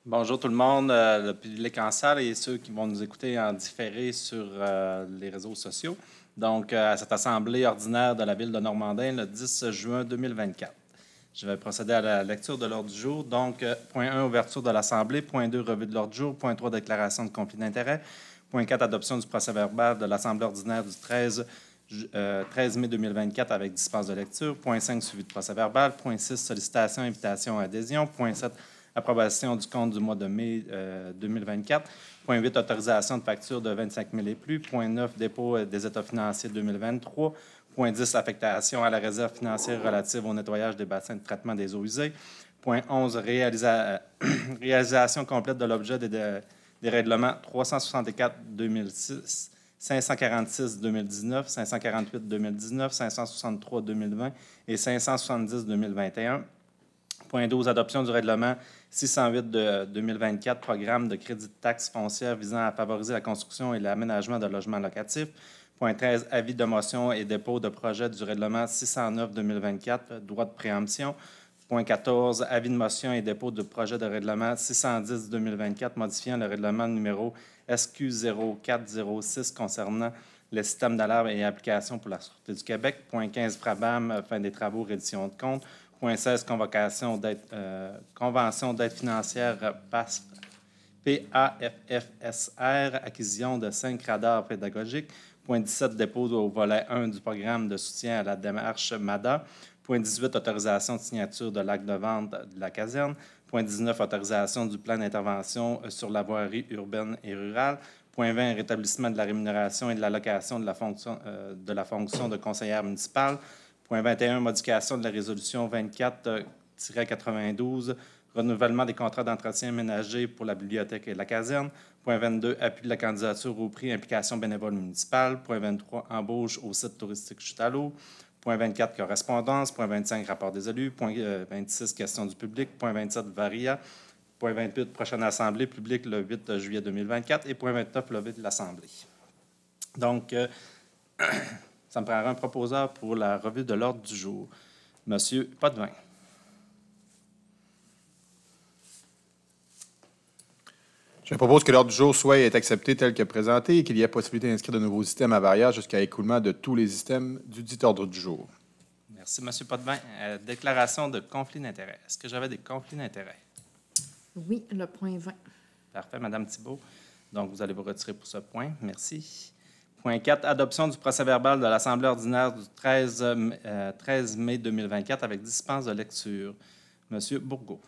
Bonjour tout le monde, le public en salle et ceux qui vont nous écouter en différé sur les réseaux sociaux. Donc, à cette assemblée ordinaire de la ville de Normandin le 10 juin 2024. Je vais procéder à la lecture de l'ordre du jour. Donc, point 1, ouverture de l'Assemblée. Point 2, revue de l'ordre du jour. Point 3, déclaration de conflit d'intérêts. Point 4, adoption du procès-verbal de l'Assemblée ordinaire du 13 mai 2024 avec dispense de lecture. Point 5, suivi de procès-verbal. Point 6, sollicitation, invitation, adhésion. Point 7, approbation du compte du mois de mai 2024. Point 8, autorisation de facture de 25 000 et plus. Point 9, dépôt des états financiers 2023. Point 10, affectation à la réserve financière relative au nettoyage des bassins de traitement des eaux usées. Point 11, réalisation complète de l'objet des règlements 364-2006, 546-2019, 548-2019, 563-2020 et 570-2021. Point 12, adoption du règlement 608 de 2024, programme de crédit de taxe foncière visant à favoriser la construction et l'aménagement de logements locatifs. Point 13, avis de motion et dépôt de projet du règlement 609-2024, droit de préemption. Point 14, avis de motion et dépôt de projet de règlement 610-2024, modifiant le règlement numéro SQ0406 concernant les systèmes d'alarme et applications pour la Sûreté du Québec. Point 15, FRABAM, fin des travaux, reddition de compte. Point 16, convention d'aide financière PAFFSR, acquisition de 5 radars pédagogiques. Point 17, dépôt au volet 1 du programme de soutien à la démarche MADA. Point 18, autorisation de signature de l'acte de vente de la caserne. Point 19, autorisation du plan d'intervention sur la voirie urbaine et rurale. Point 20, rétablissement de la rémunération et de l'allocation de la fonction de conseillère municipale. Point 21, modification de la résolution 24-92, renouvellement des contrats d'entretien ménager pour la bibliothèque et la caserne. Point 22, appui de la candidature au prix implication bénévole municipale. Point 23, embauche au site touristique Chute à l'eau. Point 24, correspondance. Point 25, rapport des élus. Point 26, questions du public. Point 27, varia. Point 28, prochaine assemblée publique le 8 juillet 2024. Et point 29, levée de l'Assemblée. Donc, ça me prendra un proposeur pour la revue de l'ordre du jour. Monsieur Potvin. Je propose que l'ordre du jour soit accepté tel que présenté et qu'il y ait possibilité d'inscrire de nouveaux items à variage jusqu'à écoulement de tous les items du dit ordre du jour. Merci, M. Potvin. Déclaration de conflit d'intérêts. Est-ce que j'avais des conflits d'intérêts? Oui, le point 20. Parfait, Mme Thibault. Donc, vous allez vous retirer pour ce point. Merci. Point 4, adoption du procès-verbal de l'Assemblée ordinaire du 13 mai 2024 avec dispense de lecture. M. Bourgault.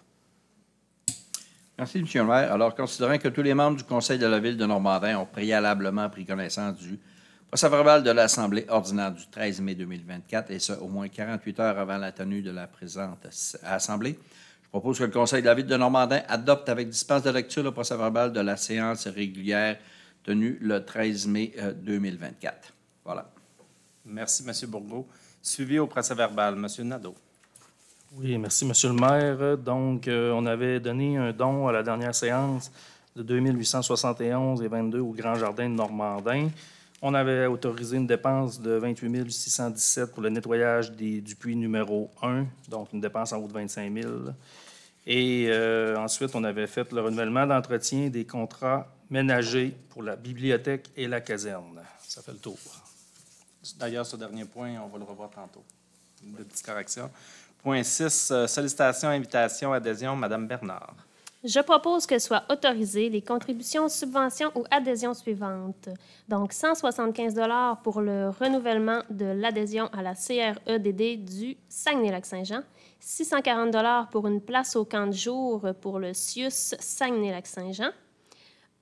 Merci, M. le maire. Alors, considérant que tous les membres du Conseil de la Ville de Normandin ont préalablement pris connaissance du procès-verbal de l'Assemblée ordinaire du 13 mai 2024, et ce, au moins 48 heures avant la tenue de la présente Assemblée, je propose que le Conseil de la Ville de Normandin adopte avec dispense de lecture le procès-verbal de la séance régulière tenue le 13 mai 2024. Voilà. Merci, M. Bourgault. Suivi au procès-verbal, M. Nadeau. Oui, merci, Monsieur le maire. Donc, on avait donné un don à la dernière séance de 2871 et 22 au Grand Jardin de Normandin. On avait autorisé une dépense de 28 617 pour le nettoyage du puits numéro 1, donc une dépense en haut de 25 000. Et ensuite, on avait fait le renouvellement d'entretien des contrats ménagers pour la bibliothèque et la caserne. Ça fait le tour. D'ailleurs, ce dernier point, on va le revoir tantôt. Une petite correction. Point 6, sollicitation, invitation, adhésion, Mme Bernard. Je propose que soient autorisées les contributions, subventions ou adhésions suivantes. Donc, 175 $ pour le renouvellement de l'adhésion à la CREDD du Saguenay-Lac-Saint-Jean, 640 $ pour une place au camp de jour pour le CIUS Saguenay-Lac-Saint-Jean,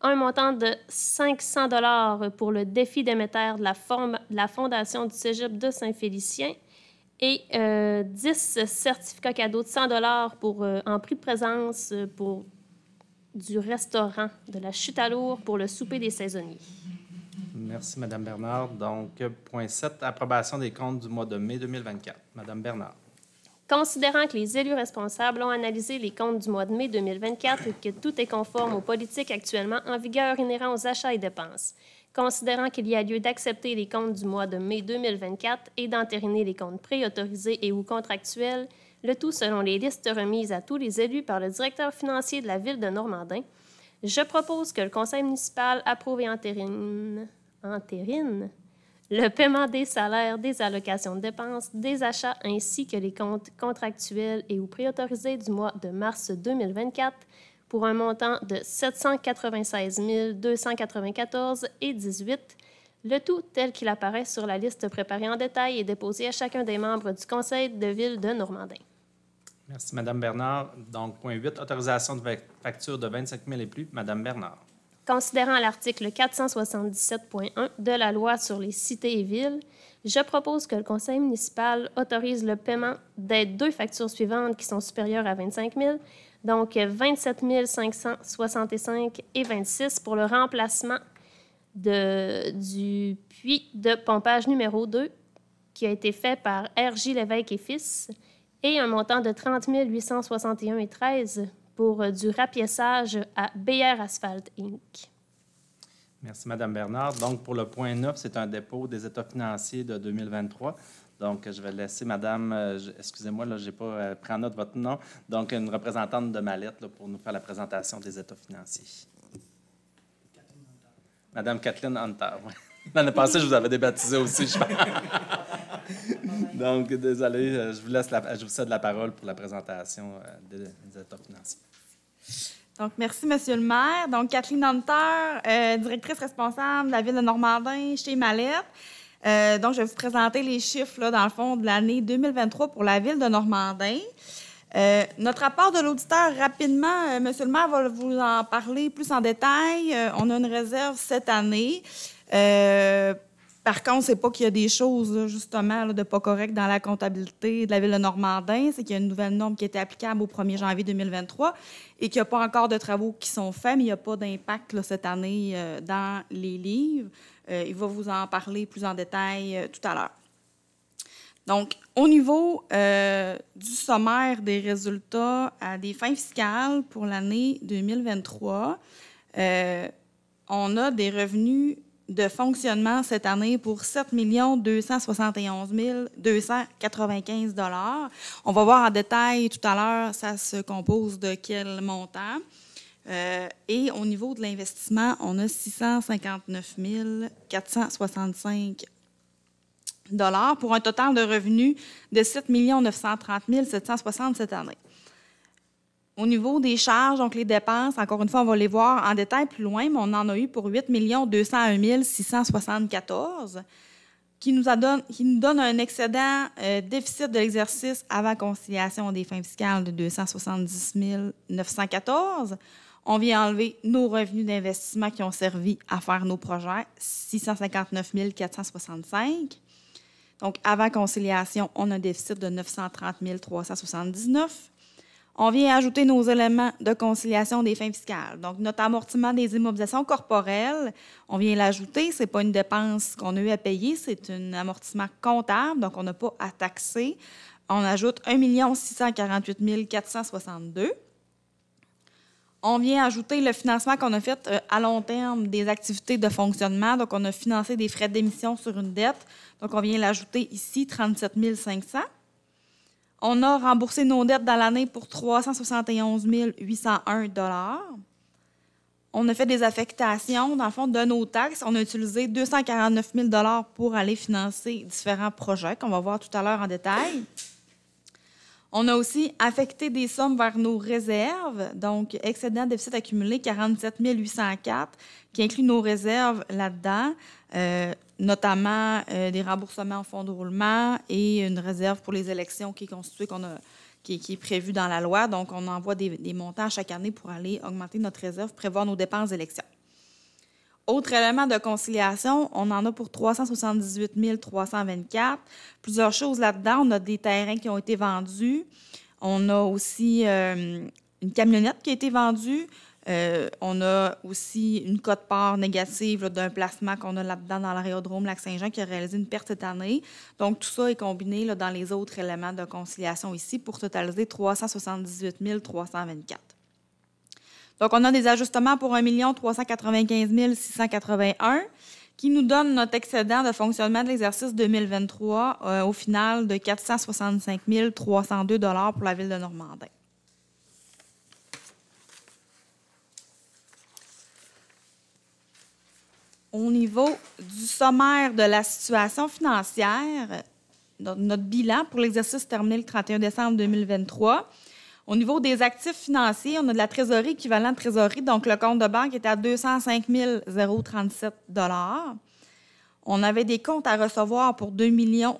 un montant de 500 $ pour le défi d'émetteur de la Fondation du Cégep de Saint-Félicien, et 10 certificats cadeaux de 100 $ en prix de présence du restaurant de la Chute à l'Ours pour le souper des saisonniers. Merci, Mme Bernard. Donc, point 7, approbation des comptes du mois de mai 2024. Mme Bernard. Considérant que les élus responsables ont analysé les comptes du mois de mai 2024 et que tout est conforme aux politiques actuellement en vigueur inhérents aux achats et dépenses, considérant qu'il y a lieu d'accepter les comptes du mois de mai 2024 et d'entériner les comptes préautorisés et ou contractuels le tout selon les listes remises à tous les élus par le directeur financier de la Ville de Normandin. Je propose que le conseil municipal approuve et entérine le paiement des salaires, des allocations de dépenses, des achats ainsi que les comptes contractuels et ou préautorisés du mois de mars 2024 pour un montant de 796 294,18 $, le tout tel qu'il apparaît sur la liste préparée en détail et déposée à chacun des membres du conseil de ville de Normandin. Merci, Mme Bernard. Donc, point 8, autorisation de facture de 25 000 et plus. Mme Bernard. Considérant l'article 477.1 de la loi sur les cités et villes, je propose que le conseil municipal autorise le paiement des 2 factures suivantes qui sont supérieures à 25 000, donc 27 565,26 pour le remplacement du puits de pompage numéro 2 qui a été fait par R.J. Lévesque et Fils et un montant de 30 861,13 pour du rapiessage à BR Asphalt Inc. Merci, Mme Bernard. Donc, pour le point 9, c'est un dépôt des états financiers de 2023. Donc, je vais laisser Madame, excusez-moi, là, je n'ai pas pris en note votre nom, donc une représentante de Mallette là, pour nous faire la présentation des états financiers. Madame Kathleen Hunter, oui. L'année passée, je vous avais débaptisé aussi, je pense. Donc, désolé, je vous cède la parole pour la présentation des états financiers. Donc, merci, Monsieur le maire. Donc, Kathleen Hunter, directrice responsable de la Ville de Normandin chez Mallette. Donc, je vais vous présenter les chiffres, là, dans le fond, de l'année 2023 pour la Ville de Normandin. Notre rapport de l'auditeur, rapidement, Monsieur le maire va vous en parler plus en détail. On a une réserve cette année. Par contre, c'est pas qu'il y a des choses, là, justement, là, de pas correctes dans la comptabilité de la Ville de Normandin. C'est qu'il y a une nouvelle norme qui a été applicable au 1er janvier 2023 et qu'il n'y a pas encore de travaux qui sont faits, mais il n'y a pas d'impact là, cette année dans les livres. Il va vous en parler plus en détail tout à l'heure. Donc, au niveau du sommaire des résultats à des fins fiscales pour l'année 2023, on a des revenus de fonctionnement cette année pour 7 271 295 $. On va voir en détail tout à l'heure, ça se compose de quel montant. Et au niveau de l'investissement, on a 659 465 $ pour un total de revenus de 7 930 760 cette année. Au niveau des charges, donc les dépenses, encore une fois, on va les voir en détail plus loin, mais on en a eu pour 8 201 674 qui nous donne un excédent déficit de l'exercice avant conciliation des fins fiscales de 270 914. On vient enlever nos revenus d'investissement qui ont servi à faire nos projets, 659 465. Donc, avant conciliation, on a un déficit de 930 379. On vient ajouter nos éléments de conciliation des fins fiscales. Donc, notre amortissement des immobilisations corporelles, on vient l'ajouter. Ce n'est pas une dépense qu'on a eu à payer, c'est un amortissement comptable, donc on n'a pas à taxer. On ajoute 1 648 462. On vient ajouter le financement qu'on a fait à long terme des activités de fonctionnement. Donc, on a financé des frais d'émission sur une dette. Donc, on vient l'ajouter ici, 37 500. On a remboursé nos dettes dans l'année pour 371 801 $. On a fait des affectations, dans le fond, de nos taxes. On a utilisé 249 000 $ pour aller financer différents projets qu'on va voir tout à l'heure en détail. On a aussi affecté des sommes vers nos réserves, donc excédent déficit accumulé 47 804, qui inclut nos réserves là-dedans, notamment des remboursements en fonds de roulement et une réserve pour les élections qui est constituée, qui est prévue dans la loi. Donc, on envoie des montants chaque année pour aller augmenter notre réserve, prévoir nos dépenses d'élection. Autre élément de conciliation, on en a pour 378 324. Plusieurs choses là-dedans. On a des terrains qui ont été vendus. On a aussi une camionnette qui a été vendue. On a aussi une quote-part négative là, d'un placement qu'on a là-dedans dans l'aérodrome Lac-Saint-Jean qui a réalisé une perte cette année. Donc, tout ça est combiné là, dans les autres éléments de conciliation ici pour totaliser 378 324. Donc, on a des ajustements pour 1 395 681 qui nous donne notre excédent de fonctionnement de l'exercice 2023 au final de 465 302 $ pour la Ville de Normandin. Au niveau du sommaire de la situation financière, notre bilan pour l'exercice terminé le 31 décembre 2023, au niveau des actifs financiers, on a de la trésorerie, équivalent de trésorerie, donc le compte de banque est à 205 037 $. On avait des comptes à recevoir pour 2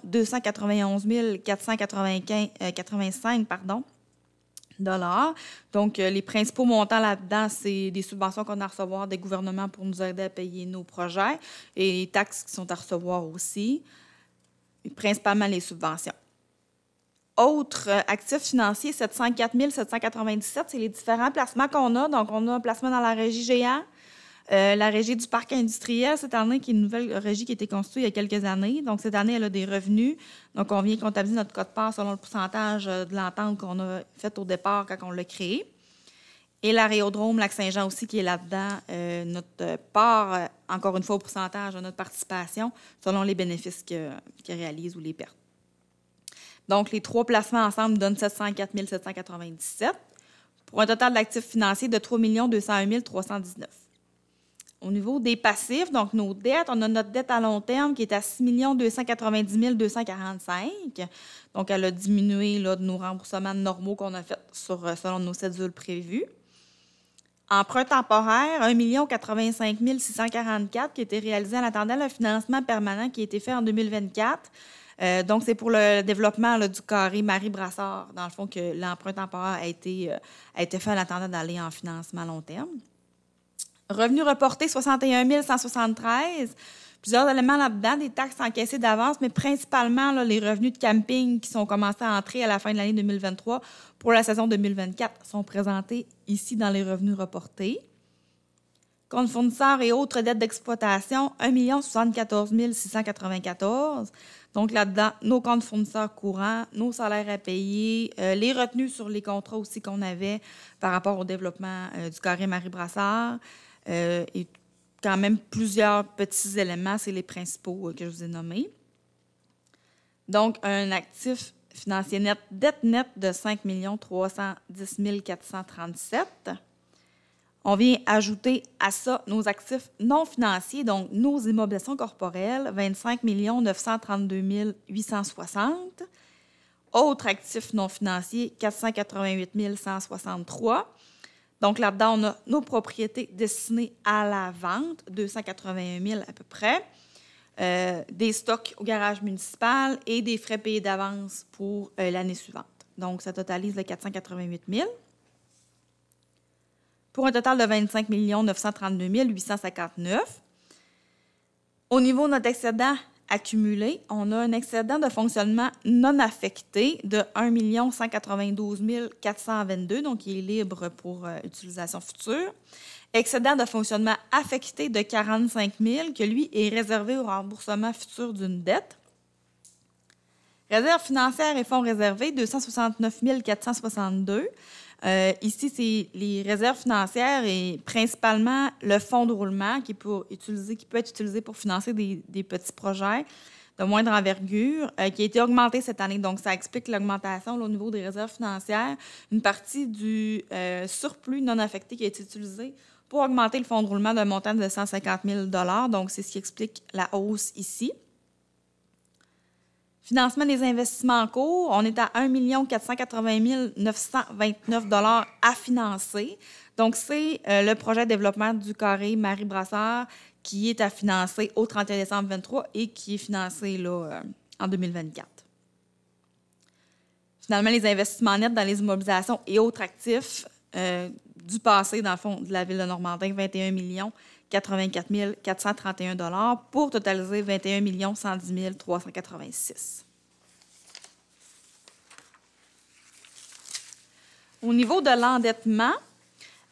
291 485 $. Donc, les principaux montants là-dedans, c'est des subventions qu'on a à recevoir des gouvernements pour nous aider à payer nos projets et les taxes qui sont à recevoir aussi, et principalement les subventions. Autres actifs financiers, 704 797, c'est les différents placements qu'on a. Donc, on a un placement dans la régie Géant, la régie du parc industriel cette année, qui est une nouvelle régie qui a été construite il y a quelques années. Donc, cette année, elle a des revenus. Donc, on vient comptabiliser notre quote-part selon le pourcentage de l'entente qu'on a faite au départ quand on l'a créé. Et l'aérodrome Lac-Saint-Jean aussi qui est là-dedans. Notre part, encore une fois, au pourcentage de notre participation selon les bénéfices qu'il réalise ou les pertes. Donc, les trois placements ensemble donnent 704 797 pour un total d'actifs financiers de 3 201 319. Au niveau des passifs, donc nos dettes, on a notre dette à long terme qui est à 6 290 245. Donc, elle a diminué là, de nos remboursements normaux qu'on a faits selon nos cédules prévues. Emprunt temporaire, 1 085 644 qui a été réalisé en attendant le financement permanent qui a été fait en 2024. Donc, c'est pour le développement là, du carré Marie-Brassard, dans le fond, que l'emprunt temporaire a été fait en attendant d'aller en financement à long terme. Revenus reportés, 61 173. Plusieurs éléments là-dedans, des taxes encaissées d'avance, mais principalement là, les revenus de camping qui sont commencés à entrer à la fin de l'année 2023 pour la saison 2024 sont présentés ici dans les revenus reportés. Compte fournisseurs et autres dettes d'exploitation, 1 074 694. Donc là-dedans, nos comptes fournisseurs courants, nos salaires à payer, les retenues sur les contrats aussi qu'on avait par rapport au développement du carré Marie-Brassard et quand même plusieurs petits éléments, c'est les principaux que je vous ai nommés. Donc, un actif financier net, dette nette de 5 310 437. On vient ajouter à ça nos actifs non financiers, donc nos immobilisations corporelles, 25 932 860. Autres actifs non financiers, 488 163. Donc là-dedans, on a nos propriétés destinées à la vente, 281 000 à peu près. Des stocks au garage municipal et des frais payés d'avance pour l'année suivante. Donc, ça totalise le 488 000. Pour un total de 25 932 859. Au niveau de notre excédent accumulé, on a un excédent de fonctionnement non affecté de 1 192 422, donc il est libre pour utilisation future. Excédent de fonctionnement affecté de 45 000, que lui est réservé au remboursement futur d'une dette. Réserve financière et fonds réservés, 269 462. Ici, c'est les réserves financières et principalement le fonds de roulement qui peut être utilisé pour financer des petits projets de moindre envergure, qui a été augmenté cette année. Donc, ça explique l'augmentation là, au niveau des réserves financières. Une partie du surplus non affecté qui a été utilisé pour augmenter le fonds de roulement d'un montant de 150 000 $. Donc, c'est ce qui explique la hausse ici. Financement des investissements en cours, on est à 1 480 929 $ à financer. Donc, c'est le projet de développement du carré Marie-Brassard qui est à financer au 31 décembre 2023 et qui est financé là, en 2024. Finalement, les investissements nets dans les immobilisations et autres actifs du passé, dans le fond, de la Ville de Normandin, 21 84 431 $ pour totaliser 21 110 386. Au niveau de l'endettement,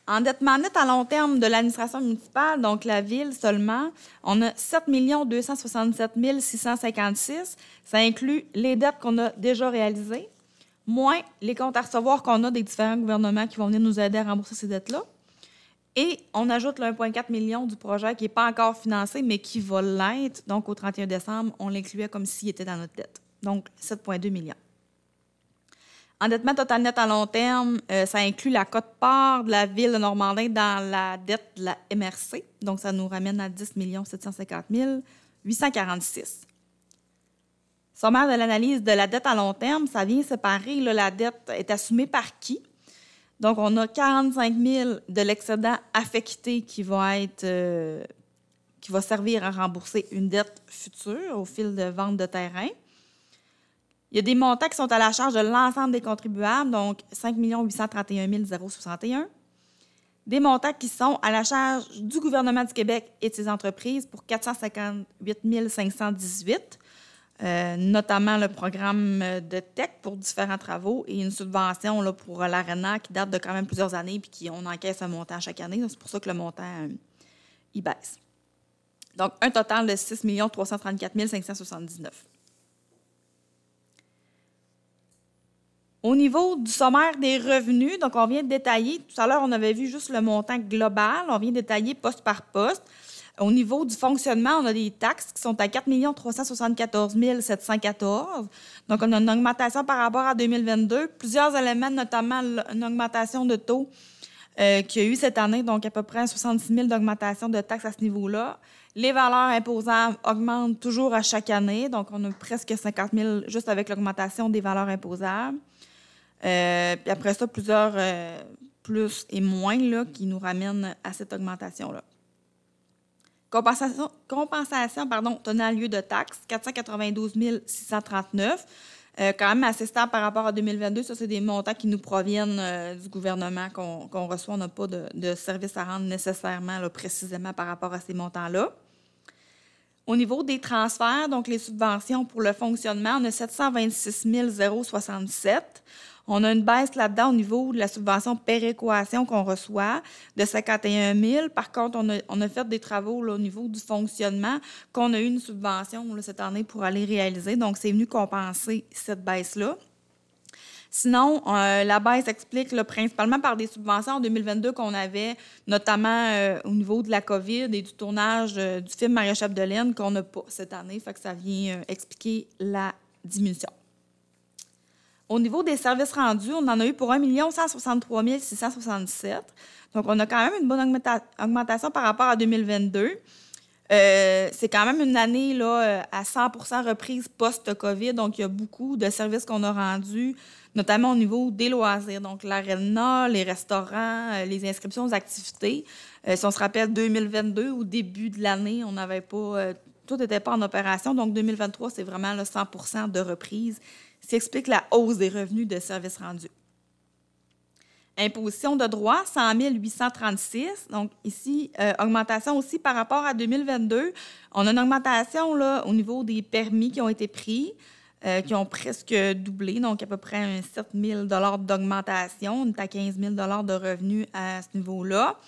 endettement net à long terme de l'administration municipale, donc la Ville seulement, on a 7 267 656. Ça inclut les dettes qu'on a déjà réalisées, moins les comptes à recevoir qu'on a des différents gouvernements qui vont venir nous aider à rembourser ces dettes-là. Et on ajoute le 1,4 million du projet qui n'est pas encore financé, mais qui va l'être. Donc, au 31 décembre, on l'incluait comme s'il était dans notre dette. Donc, 7,2 millions. Endettement total net à long terme, ça inclut la quote-part de la Ville de Normandin dans la dette de la MRC. Donc, ça nous ramène à 10 750 846. Sommaire de l'analyse de la dette à long terme, ça vient séparer, là, la dette est assumée par qui? Donc, on a 45 000 de l'excédent affecté qui va servir à rembourser une dette future au fil de vente de terrain. Il y a des montants qui sont à la charge de l'ensemble des contribuables, donc 5 831 061. Des montants qui sont à la charge du gouvernement du Québec et de ses entreprises pour 458 518, notamment le programme de TEC pour différents travaux et une subvention là, pour l'ARENA qui date de quand même plusieurs années puis on encaisse un montant chaque année. C'est pour ça que le montant il baisse. Donc, un total de 6 334 579. Au niveau du sommaire des revenus, donc on vient de détailler, tout à l'heure, on avait vu juste le montant global, on vient de détailler poste par poste. Au niveau du fonctionnement, on a des taxes qui sont à 4 374 714. Donc, on a une augmentation par rapport à 2022. Plusieurs éléments, notamment une augmentation de taux qu'il y a eu cette année, donc à peu près 66 000 d'augmentation de taxes à ce niveau-là. Les valeurs imposables augmentent toujours à chaque année, donc on a presque 50 000 juste avec l'augmentation des valeurs imposables. Puis après ça, plusieurs plus et moins là, qui nous ramènent à cette augmentation-là. Compensation tenant lieu de taxes, 492 639. Quand même assez stable par rapport à 2022. Ça, c'est des montants qui nous proviennent du gouvernement qu'on reçoit. On n'a pas de service à rendre nécessairement, là, précisément par rapport à ces montants-là. Au niveau des transferts, donc les subventions pour le fonctionnement, on a 726 067. On a une baisse là-dedans au niveau de la subvention péréquation qu'on reçoit de 51 000. Par contre, on a fait des travaux là, au niveau du fonctionnement qu'on a eu une subvention là, cette année pour aller réaliser. Donc, c'est venu compenser cette baisse-là. Sinon, la baisse s'explique là, principalement par des subventions en 2022 qu'on avait, notamment au niveau de la COVID et du tournage du film Marie-Chapdelaine qu'on n'a pas cette année. Fait que ça vient expliquer la diminution. Au niveau des services rendus, on en a eu pour 1 163 667. Donc, on a quand même une bonne augmentation par rapport à 2022. C'est quand même une année là, à 100 % reprise post-COVID. Donc, il y a beaucoup de services qu'on a rendus, notamment au niveau des loisirs. Donc, l'aréna, les restaurants, les inscriptions aux activités. Si on se rappelle, 2022, au début de l'année, on n'avait pas... tout n'était pas en opération. Donc, 2023, c'est vraiment là, 100 % de reprise. Ce qui explique la hausse des revenus de services rendus. Imposition de droits, 100 836. Donc, ici, augmentation aussi par rapport à 2022. On a une augmentation là, au niveau des permis qui ont été pris, qui ont presque doublé, donc à peu près un 7 000 d'augmentation. On est à 15 000 de revenus à ce niveau-là.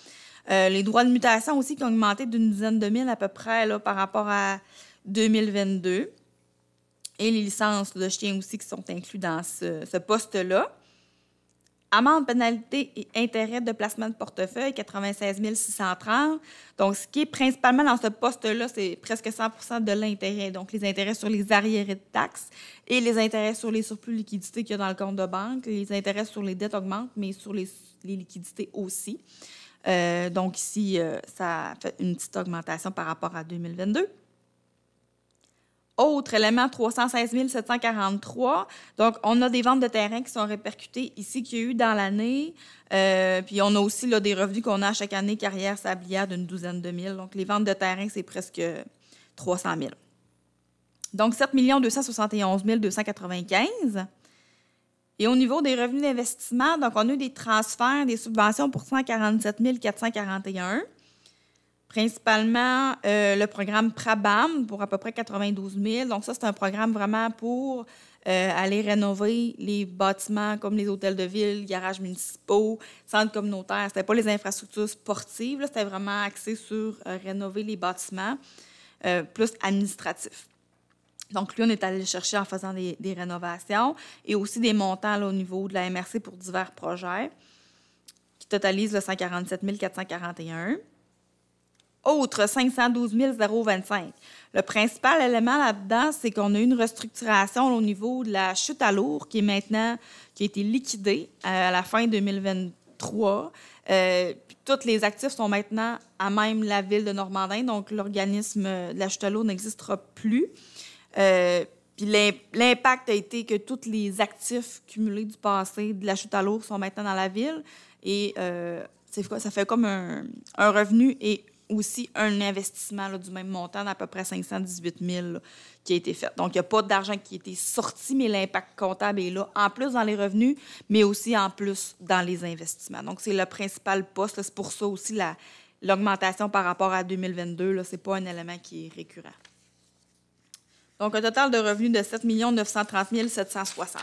Les droits de mutation aussi qui ont augmenté d'une dizaine de mille à peu près là, par rapport à 2022. Et les licences de chiens aussi qui sont inclus dans ce poste-là. Amende, pénalité et intérêt de placement de portefeuille, 96 630. Donc, ce qui est principalement dans ce poste-là, c'est presque 100 % de l'intérêt. Donc, les intérêts sur les arriérés de taxes et les intérêts sur les surplus de liquidités qu'il y a dans le compte de banque. Les intérêts sur les dettes augmentent, mais sur les liquidités aussi. Donc, ici, ça fait une petite augmentation par rapport à 2022. Autre élément, 316 743. Donc, on a des ventes de terrain qui sont répercutées ici, qu'il y a eu dans l'année. Puis, on a aussi là, des revenus qu'on a chaque année, carrière sablière d'une douzaine de mille. Donc, les ventes de terrain, c'est presque 300 000. Donc, 7 271 295. Et au niveau des revenus d'investissement, donc, on a eu des transferts, des subventions pour 147 441. Principalement le programme PRABAM pour à peu près 92 000. Donc, ça, c'est un programme vraiment pour aller rénover les bâtiments comme les hôtels de ville, garages municipaux, centres communautaires. Ce n'était pas les infrastructures sportives, c'était vraiment axé sur rénover les bâtiments plus administratifs. Donc, lui, on est allé le chercher en faisant des rénovations et aussi des montants là, au niveau de la MRC pour divers projets qui totalise le 147 441. Autre, 512 025. Le principal élément là-dedans, c'est qu'on a eu une restructuration au niveau de la chute à lourd qui a été liquidée à la fin 2023. Puis tous les actifs sont maintenant à même la ville de Normandin, donc l'organisme de la chute à lourd n'existera plus. Puis l'impact a été que tous les actifs cumulés du passé de la chute à lourd sont maintenant dans la ville. Et ça fait comme un revenu et aussi un investissement là, du même montant d'à peu près 518 000 là, qui a été fait. Donc, il n'y a pas d'argent qui a été sorti, mais l'impact comptable est là, en plus dans les revenus, mais aussi en plus dans les investissements. Donc, c'est le principal poste. Là. C'est pour ça aussi l'augmentation par rapport à 2022, ce n'est pas un élément qui est récurrent. Donc, un total de revenus de 7 930 760.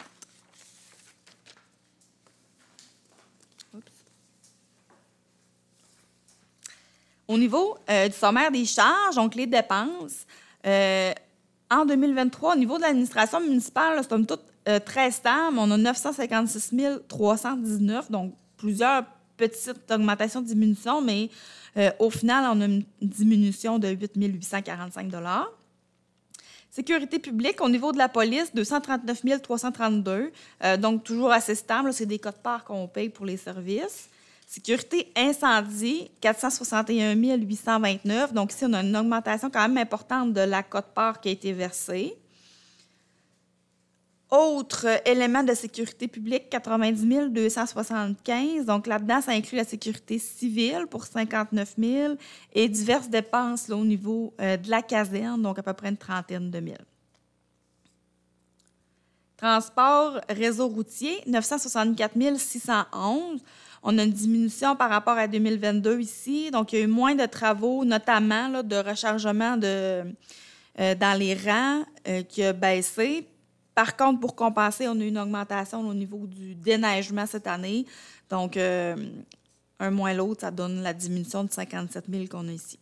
Au niveau du sommaire des charges, donc les dépenses, en 2023, au niveau de l'administration municipale, c'est somme toute très stable. On a 956 319, donc plusieurs petites augmentations, diminutions, mais au final, on a une diminution de 8 845 $. Sécurité publique, au niveau de la police, 239 332, donc toujours assez stable. C'est des quotes-parts qu'on paye pour les services. Sécurité incendie, 461 829. Donc, ici, on a une augmentation quand même importante de la quote-part qui a été versée. Autre élément de sécurité publique, 90 275. Donc, là-dedans, ça inclut la sécurité civile pour 59 000 et diverses dépenses là, au niveau de la caserne, donc à peu près une trentaine de mille. Transport réseau routier, 964 611. On a une diminution par rapport à 2022 ici. Donc, il y a eu moins de travaux, notamment là, de rechargement dans les rangs qui a baissé. Par contre, pour compenser, on a eu une augmentation au niveau du déneigement cette année. Donc, un moins l'autre, ça donne la diminution de 57 000 qu'on a ici.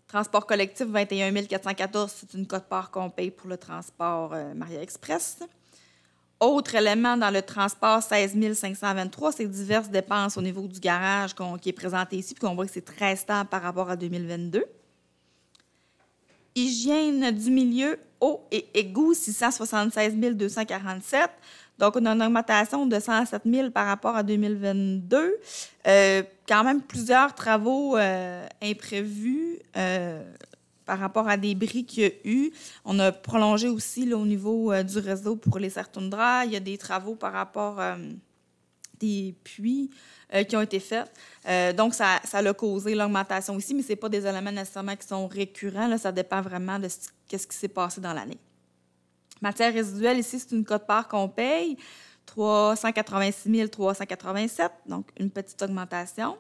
Transport collectif, 21 414, c'est une quote-part qu'on paye pour le transport Maria Express. Autre élément dans le transport, 16 523, c'est diverses dépenses au niveau du garage qui est présenté ici, puis qu'on voit que c'est très stable par rapport à 2022. Hygiène du milieu, eau et égouts, 676 247. Donc, on a une augmentation de 107 000 par rapport à 2022. Quand même plusieurs travaux imprévus par rapport à des bris qu'il y a eu. On a prolongé aussi là, au niveau du réseau pour les Sertundra. Il y a des travaux par rapport à des puits qui ont été faits. Donc, ça a causé l'augmentation ici, mais ce n'est pas des éléments nécessairement qui sont récurrents. Là, ça dépend vraiment de ce qui s'est passé dans l'année. Matière résiduelle, ici, c'est une quote-part qu'on paye, 386 387, donc une petite augmentation.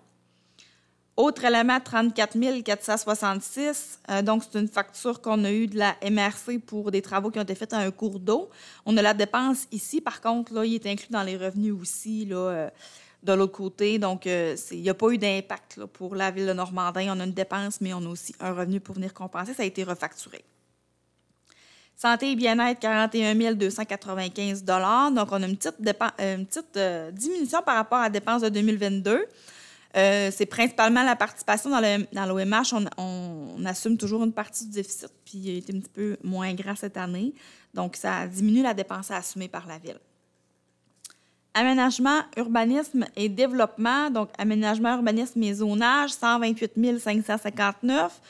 Autre élément, 34 466. Donc, c'est une facture qu'on a eue de la MRC pour des travaux qui ont été faits à un cours d'eau. On a la dépense ici. Par contre, là, il est inclus dans les revenus aussi, là, de l'autre côté. Donc, il n'y a pas eu d'impact là, pour la ville de Normandin. On a une dépense, mais on a aussi un revenu pour venir compenser. Ça a été refacturé. Santé et bien-être, 41 295 $. Donc, on a une petite diminution par rapport à la dépense de 2022. C'est principalement la participation dans l'OMH. On assume toujours une partie du déficit, puis il a été un petit peu moins grand cette année. Donc, ça diminue la dépense à assumer par la ville. Aménagement, urbanisme et développement. Donc, aménagement, urbanisme et zonage, 128 559.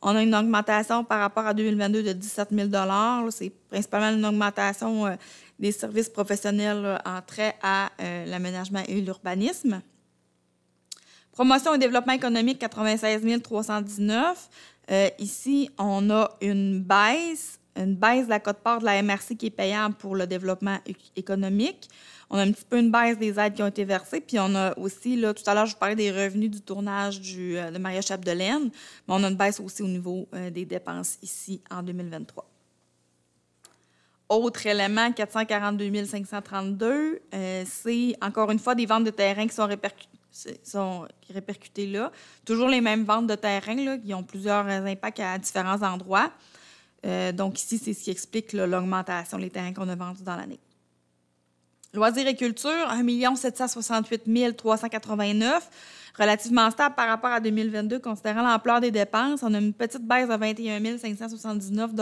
On a une augmentation par rapport à 2022 de 17 000 $. C'est principalement une augmentation des services professionnels en trait à l'aménagement et l'urbanisme. Promotion et développement économique, 96 319. Ici, on a une baisse de la quote-part de la MRC qui est payable pour le développement économique. On a un petit peu une baisse des aides qui ont été versées. Puis on a aussi, là, tout à l'heure, je vous parlais des revenus du tournage de Maria Chapdelaine, mais on a une baisse aussi au niveau des dépenses ici en 2023. Autre élément, 442 532, c'est encore une fois des ventes de terrain qui sont répercutées là. Toujours les mêmes ventes de terrain là, qui ont plusieurs impacts à différents endroits. Donc ici, c'est ce qui explique là, l'augmentation, les terrains qu'on a vendus dans l'année. Loisirs et culture, 1 768 389, relativement stable par rapport à 2022, considérant l'ampleur des dépenses. On a une petite baisse de 21 579 $.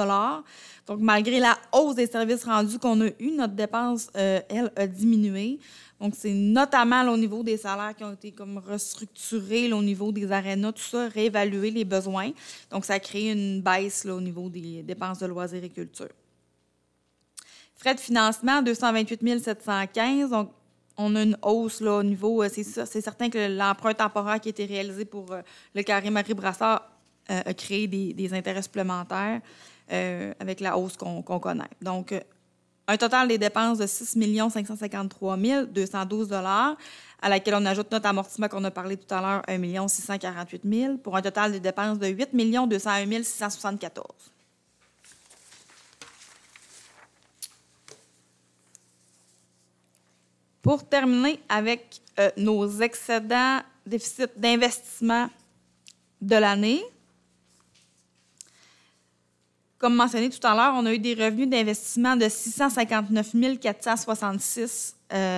Donc, malgré la hausse des services rendus qu'on a eue, notre dépense, elle, a diminué. Donc, c'est notamment là, au niveau des salaires qui ont été comme restructurés, là, au niveau des arénas, tout ça, réévaluer les besoins. Donc, ça a créé une baisse là, au niveau des dépenses de loisirs et culture. Frais de financement, 228 715. Donc, on a une hausse là, au niveau. C'est certain que l'emprunt temporaire qui a été réalisé pour le carré Marie-Brassard a créé des intérêts supplémentaires avec la hausse qu'on connaît. Donc, un total des dépenses de 6 553 212 $, à laquelle on ajoute notre amortissement qu'on a parlé tout à l'heure, 1 648 000 pour un total de dépenses de 8 201 674. Pour terminer avec nos excédents déficits d'investissement de l'année, comme mentionné tout à l'heure, on a eu des revenus d'investissement de 659 466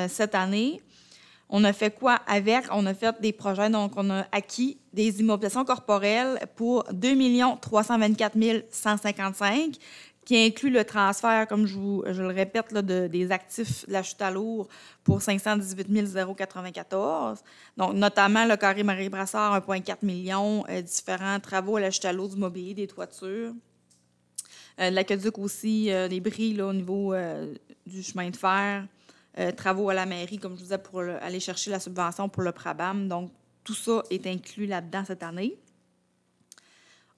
cette année. On a fait quoi avec? On a fait des projets, donc on a acquis des immobilisations corporelles pour 2 324 155, qui inclut le transfert, comme je le répète, là, des actifs de la chute à lourd pour 518 094. Donc, notamment le carré Marie-Brassard, 1,4 million, différents travaux à la chute à lourd du mobilier, des toitures. L'aqueduc aussi, des bris là, au niveau du chemin de fer, travaux à la mairie, comme je vous disais, pour aller chercher la subvention pour le Prabam. Donc, tout ça est inclus là-dedans cette année.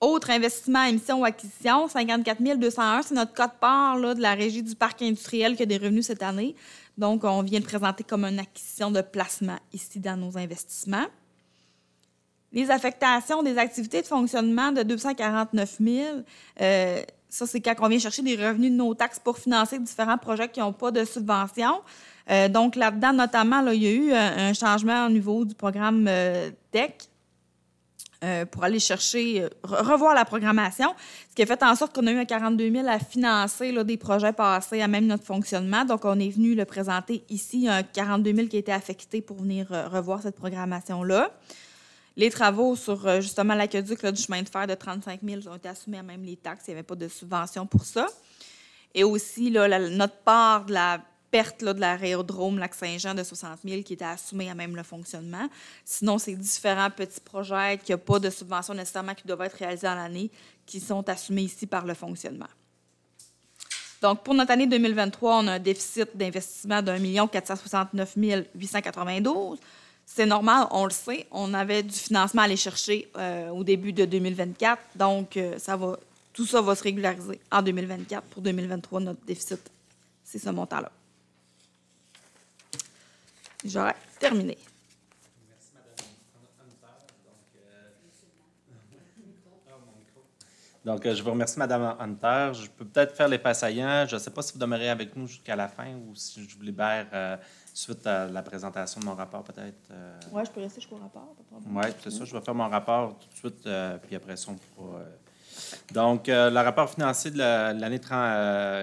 Autre investissement, émission ou acquisition, 54 201, c'est notre quote-part de la Régie du parc industriel qui a des revenus cette année. Donc, on vient de présenter comme une acquisition de placement ici dans nos investissements. Les affectations des activités de fonctionnement de 249 000, ça, c'est quand on vient chercher des revenus de nos taxes pour financer différents projets qui n'ont pas de subvention. Donc, là-dedans, notamment, là, il y a eu un changement au niveau du programme TEC. Pour aller chercher, revoir la programmation, ce qui a fait en sorte qu'on a eu un 42 000 à financer là, des projets passés à même notre fonctionnement. Donc, on est venu le présenter ici, un 42 000 qui a été affecté pour venir revoir cette programmation-là. Les travaux sur, justement, l'aqueduc du chemin de fer de 35 000 ont été assumés à même les taxes. Il n'y avait pas de subvention pour ça. Et aussi, là, notre part de la perte là, de l'aérodrome Lac-Saint-Jean de 60 000 qui était assumée à même le fonctionnement. Sinon, c'est différents petits projets qui n'ont pas de subvention nécessairement qui doivent être réalisés dans l'année qui sont assumés ici par le fonctionnement. Donc, pour notre année 2023, on a un déficit d'investissement de 1 469 892. C'est normal, on le sait. On avait du financement à aller chercher au début de 2024. Donc, tout ça va se régulariser en 2024. Pour 2023, notre déficit, c'est ce montant-là. J'aurais terminé. Merci, Mme Hunter. Donc, je vous remercie, Mme Hunter. Je peux peut-être faire les pas saillants. Je ne sais pas si vous demeurez avec nous jusqu'à la fin ou si je vous libère suite à la présentation de mon rapport, peut-être. Oui, je peux rester jusqu'au rapport. Oui, c'est ça. Je vais faire mon rapport tout de suite, puis après ça, on pourra... Donc, le rapport financier de l'année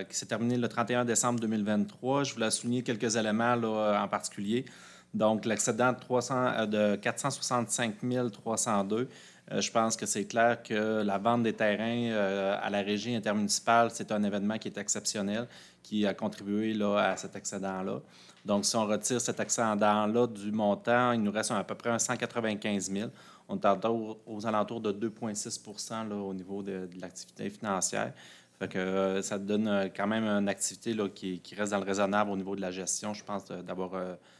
qui s'est terminé le 31 décembre 2023, je voulais souligner quelques éléments là, en particulier. Donc, l'excédent de 465 302, je pense que c'est clair que la vente des terrains à la régie intermunicipale, c'est un événement qui est exceptionnel, qui a contribué là, à cet excédent-là. Donc, si on retire cet excédent-là du montant, il nous reste à peu près 195 000. On est aux alentours de 2,6 % au niveau de l'activité financière. Fait que, ça donne quand même une activité là, qui reste dans le raisonnable au niveau de la gestion, je pense, d'avoir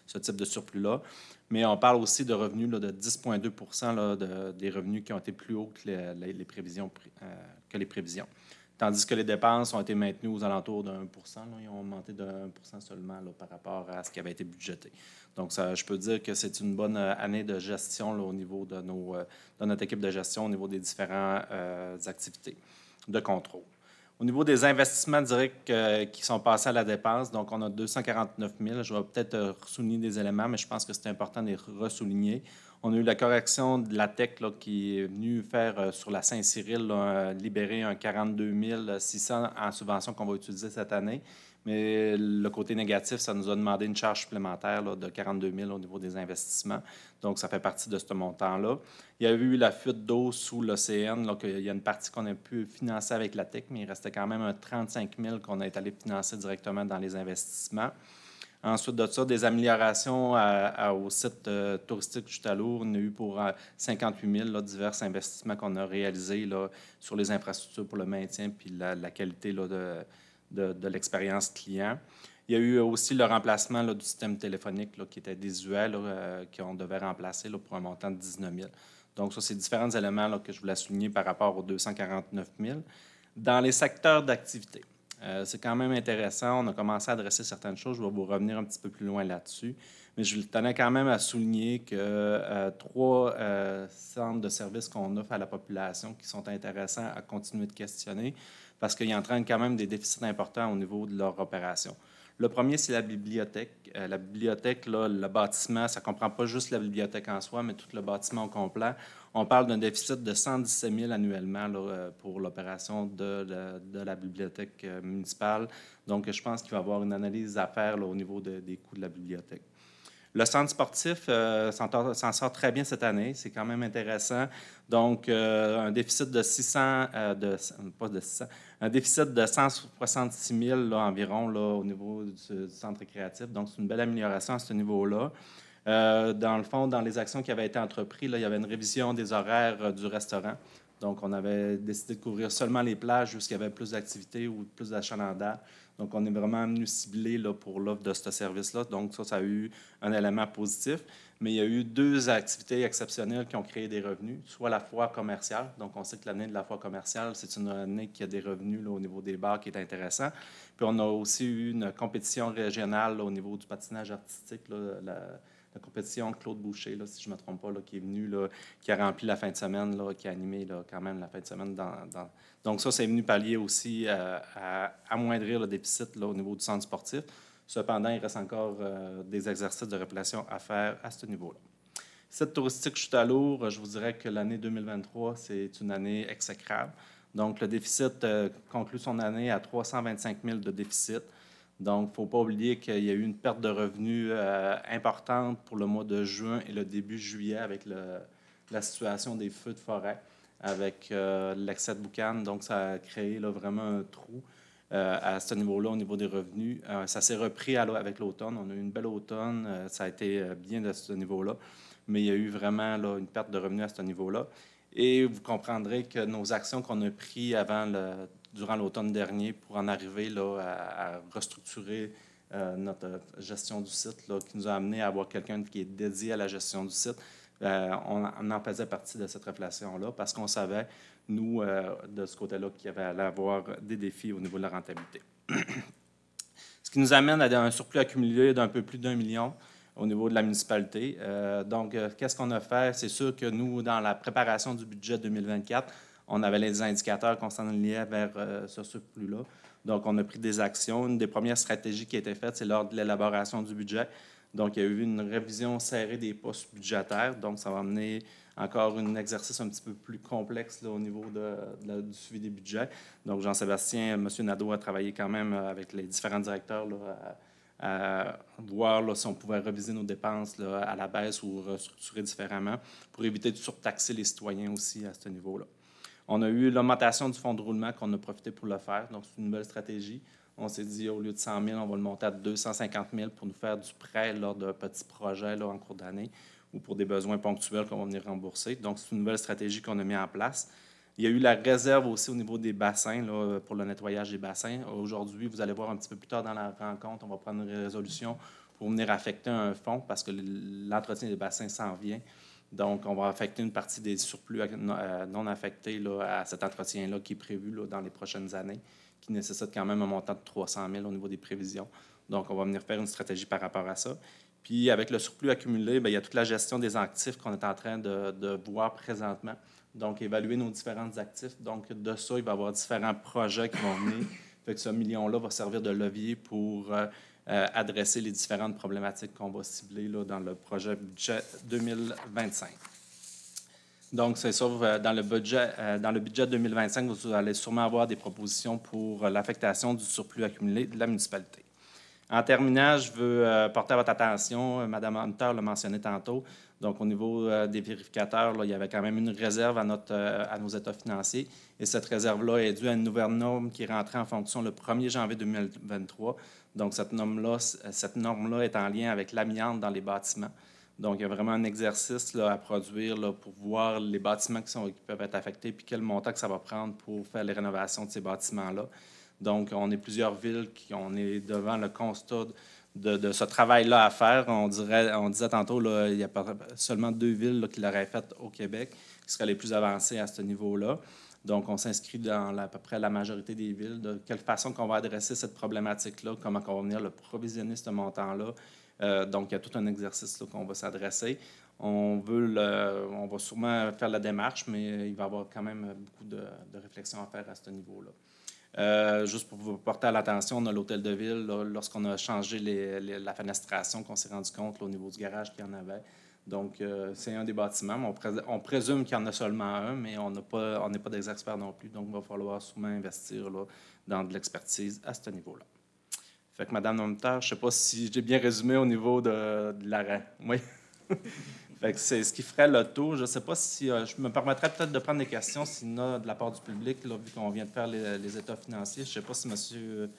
ce type de surplus-là. Mais on parle aussi de revenus là, de 10,2 % des revenus qui ont été plus hauts que les prévisions. Tandis que les dépenses ont été maintenues aux alentours de 1 %. Ils ont augmenté de 1 % seulement là, par rapport à ce qui avait été budgété. Donc, ça, je peux dire que c'est une bonne année de gestion là, au niveau de notre équipe de gestion, au niveau des différentes activités de contrôle. Au niveau des investissements directs qui sont passés à la dépense, donc on a 249 000. Je vais peut-être souligner des éléments, mais je pense que c'est important de les ressouligner. On a eu la correction de la TEC là, qui est venue faire sur la Saint-Cyril libérer un 42 600 en subvention qu'on va utiliser cette année. Mais le côté négatif, ça nous a demandé une charge supplémentaire là, de 42 000 au niveau des investissements. Donc, ça fait partie de ce montant-là. Il y a eu la fuite d'eau sous l'OCN. Il y a une partie qu'on a pu financer avec la TEC, mais il restait quand même un 35 000 qu'on est allé financer directement dans les investissements. Ensuite de ça, des améliorations au site touristique du Chute-à-l'Eau. On a eu pour 58 000 là, divers investissements qu'on a réalisés là, sur les infrastructures pour le maintien puis la qualité là, de l'expérience client. Il y a eu aussi le remplacement là, du système téléphonique là, qui était désuet, qu'on devait remplacer là, pour un montant de 19 000. Donc, ça, c'est différents éléments là, que je voulais souligner par rapport aux 249 000. Dans les secteurs d'activité, c'est quand même intéressant. On a commencé à adresser certaines choses. Je vais vous revenir un petit peu plus loin là-dessus. Mais je tenais quand même à souligner que 3 centres de services qu'on offre à la population qui sont intéressants à continuer de questionner parce qu'ils entraînent quand même des déficits importants au niveau de leur opération. Le premier, c'est la bibliothèque. La bibliothèque, là, le bâtiment, ça ne comprend pas juste la bibliothèque en soi, mais tout le bâtiment au complet. On parle d'un déficit de 117 000 annuellement là, pour l'opération de la bibliothèque municipale. Donc, je pense qu'il va y avoir une analyse à faire là, au niveau des coûts de la bibliothèque. Le centre sportif s'en sort très bien cette année. C'est quand même intéressant. Donc, un déficit de 600, pas de 600, un déficit de 166 000 là, environ là, au niveau du centre récréatif. Donc, c'est une belle amélioration à ce niveau-là. Dans le fond, dans les actions qui avaient été entreprises, là, il y avait une révision des horaires du restaurant. Donc, on avait décidé de couvrir seulement les plages où il y avait plus d'activités ou plus d'achalandage. Donc, on est vraiment venu cibler là, pour l'offre de ce service-là. Donc, ça a eu un élément positif. Mais il y a eu 2 activités exceptionnelles qui ont créé des revenus, soit la foire commerciale. Donc, on sait que l'année de la foire commerciale, c'est une année qui a des revenus là, au niveau des bars qui est intéressant. Puis, on a aussi eu une compétition régionale là, au niveau du patinage artistique, là, la compétition Claude Boucher, là, si je ne me trompe pas, là, qui est venu, là, qui a rempli la fin de semaine, là, qui a animé là, quand même la fin de semaine. Donc ça, c'est venu pallier aussi à amoindrir le déficit là, au niveau du centre sportif. Cependant, il reste encore des exercices de répulation à faire à ce niveau-là. Site touristique Chute-à-l'Eau, je vous dirais que l'année 2023, c'est une année exécrable. Donc, le déficit conclut son année à 325 000 de déficit. Donc, il ne faut pas oublier qu'il y a eu une perte de revenus importante pour le mois de juin et le début juillet avec la situation des feux de forêt, avec l'excès de boucan. Donc, ça a créé là, vraiment un trou à ce niveau-là, au niveau des revenus. Ça s'est repris avec l'automne. On a eu une belle automne. Ça a été bien de ce niveau-là. Mais il y a eu vraiment là, une perte de revenus à ce niveau-là. Et vous comprendrez que nos actions qu'on a prises durant l'automne dernier pour en arriver là, à restructurer notre gestion du site, là, qui nous a amené à avoir quelqu'un qui est dédié à la gestion du site, on en faisait partie de cette réflexion-là parce qu'on savait, nous, de ce côté-là, qu'il y avait à avoir des défis au niveau de la rentabilité. Ce qui nous amène à un surplus accumulé d'un peu plus d'1 million au niveau de la municipalité. Donc, qu'est-ce qu'on a fait? C'est sûr que nous, dans la préparation du budget 2024, on avait les indicateurs qu'on s'enlignait vers ce surplus-là. Donc, on a pris des actions. Une des premières stratégies qui a été faite, c'est lors de l'élaboration du budget. Donc, il y a eu une révision serrée des postes budgétaires. Donc, ça va amener encore un exercice un petit peu plus complexe là, au niveau du suivi des budgets. Donc, Jean-Sébastien, M. Nadeau a travaillé quand même avec les différents directeurs là, à voir là, si on pouvait reviser nos dépenses là, à la baisse ou restructurer différemment pour éviter de surtaxer les citoyens aussi à ce niveau-là. On a eu l'augmentation du fonds de roulement qu'on a profité pour le faire. Donc, c'est une nouvelle stratégie. On s'est dit, au lieu de 100 000, on va le monter à 250 000 pour nous faire du prêt lors d'un petit projet là, en cours d'année ou pour des besoins ponctuels qu'on va venir rembourser. Donc, c'est une nouvelle stratégie qu'on a mis en place. Il y a eu la réserve aussi au niveau des bassins, là, pour le nettoyage des bassins. Aujourd'hui, vous allez voir un petit peu plus tard dans la rencontre, on va prendre une résolution pour venir affecter un fonds parce que l'entretien des bassins s'en vient. Donc, on va affecter une partie des surplus non affectés là, à cet entretien-là qui est prévu là, dans les prochaines années, qui nécessite quand même un montant de 300 000 au niveau des prévisions. Donc, on va venir faire une stratégie par rapport à ça. Puis, avec le surplus accumulé, bien, il y a toute la gestion des actifs qu'on est en train de voir présentement. Donc, évaluer nos différents actifs. Donc, de ça, il va y avoir différents projets qui vont venir. Fait que ce million-là va servir de levier pour adresser les différentes problématiques qu'on va cibler là, dans le projet budget 2025. Donc, c'est sûr, dans le budget 2025, vous allez sûrement avoir des propositions pour l'affectation du surplus accumulé de la municipalité. En terminant, je veux porter à votre attention, Mme Hunter l'a mentionné tantôt, donc au niveau des vérificateurs, là, il y avait quand même une réserve à nos états financiers, et cette réserve-là est due à une nouvelle norme qui est rentrée en fonction le 1er janvier 2023. Donc, cette norme-là est en lien avec l'amiante dans les bâtiments. Donc, il y a vraiment un exercice là, à produire là, pour voir les bâtiments qui peuvent être affectés puis quel montant que ça va prendre pour faire les rénovations de ces bâtiments-là. Donc, on est plusieurs villes on est devant le constat de ce travail-là à faire. On disait tantôt, là, il y a seulement 2 villes là, qui l'auraient fait au Québec, qui seraient les plus avancées à ce niveau-là. Donc, on s'inscrit dans à peu près la majorité des villes. De quelle façon qu'on va adresser cette problématique-là, comment on va venir le provisionner, ce montant-là. Donc, il y a tout un exercice là, qu'on va s'adresser. On va sûrement faire la démarche, mais il va y avoir quand même beaucoup de réflexion à faire à ce niveau-là. Juste pour vous porter à l'attention, on a l'hôtel de ville, là, lorsqu'on a changé la fenestration, qu'on s'est rendu compte là, au niveau du garage qu'il y en avait. Donc, c'est un des bâtiments. On présume qu'il y en a seulement un, mais on n'est pas des experts non plus. Donc, il va falloir sûrement investir là, dans de l'expertise à ce niveau-là. Fait que, Mme Hunter, je ne sais pas si j'ai bien résumé au niveau de l'arrêt. Oui. Fait que c'est ce qui ferait le tour. Je ne sais pas si je me permettrais peut-être de prendre des questions s'il y en a de la part du public, là, vu qu'on vient de faire les états financiers. Je ne sais pas si M.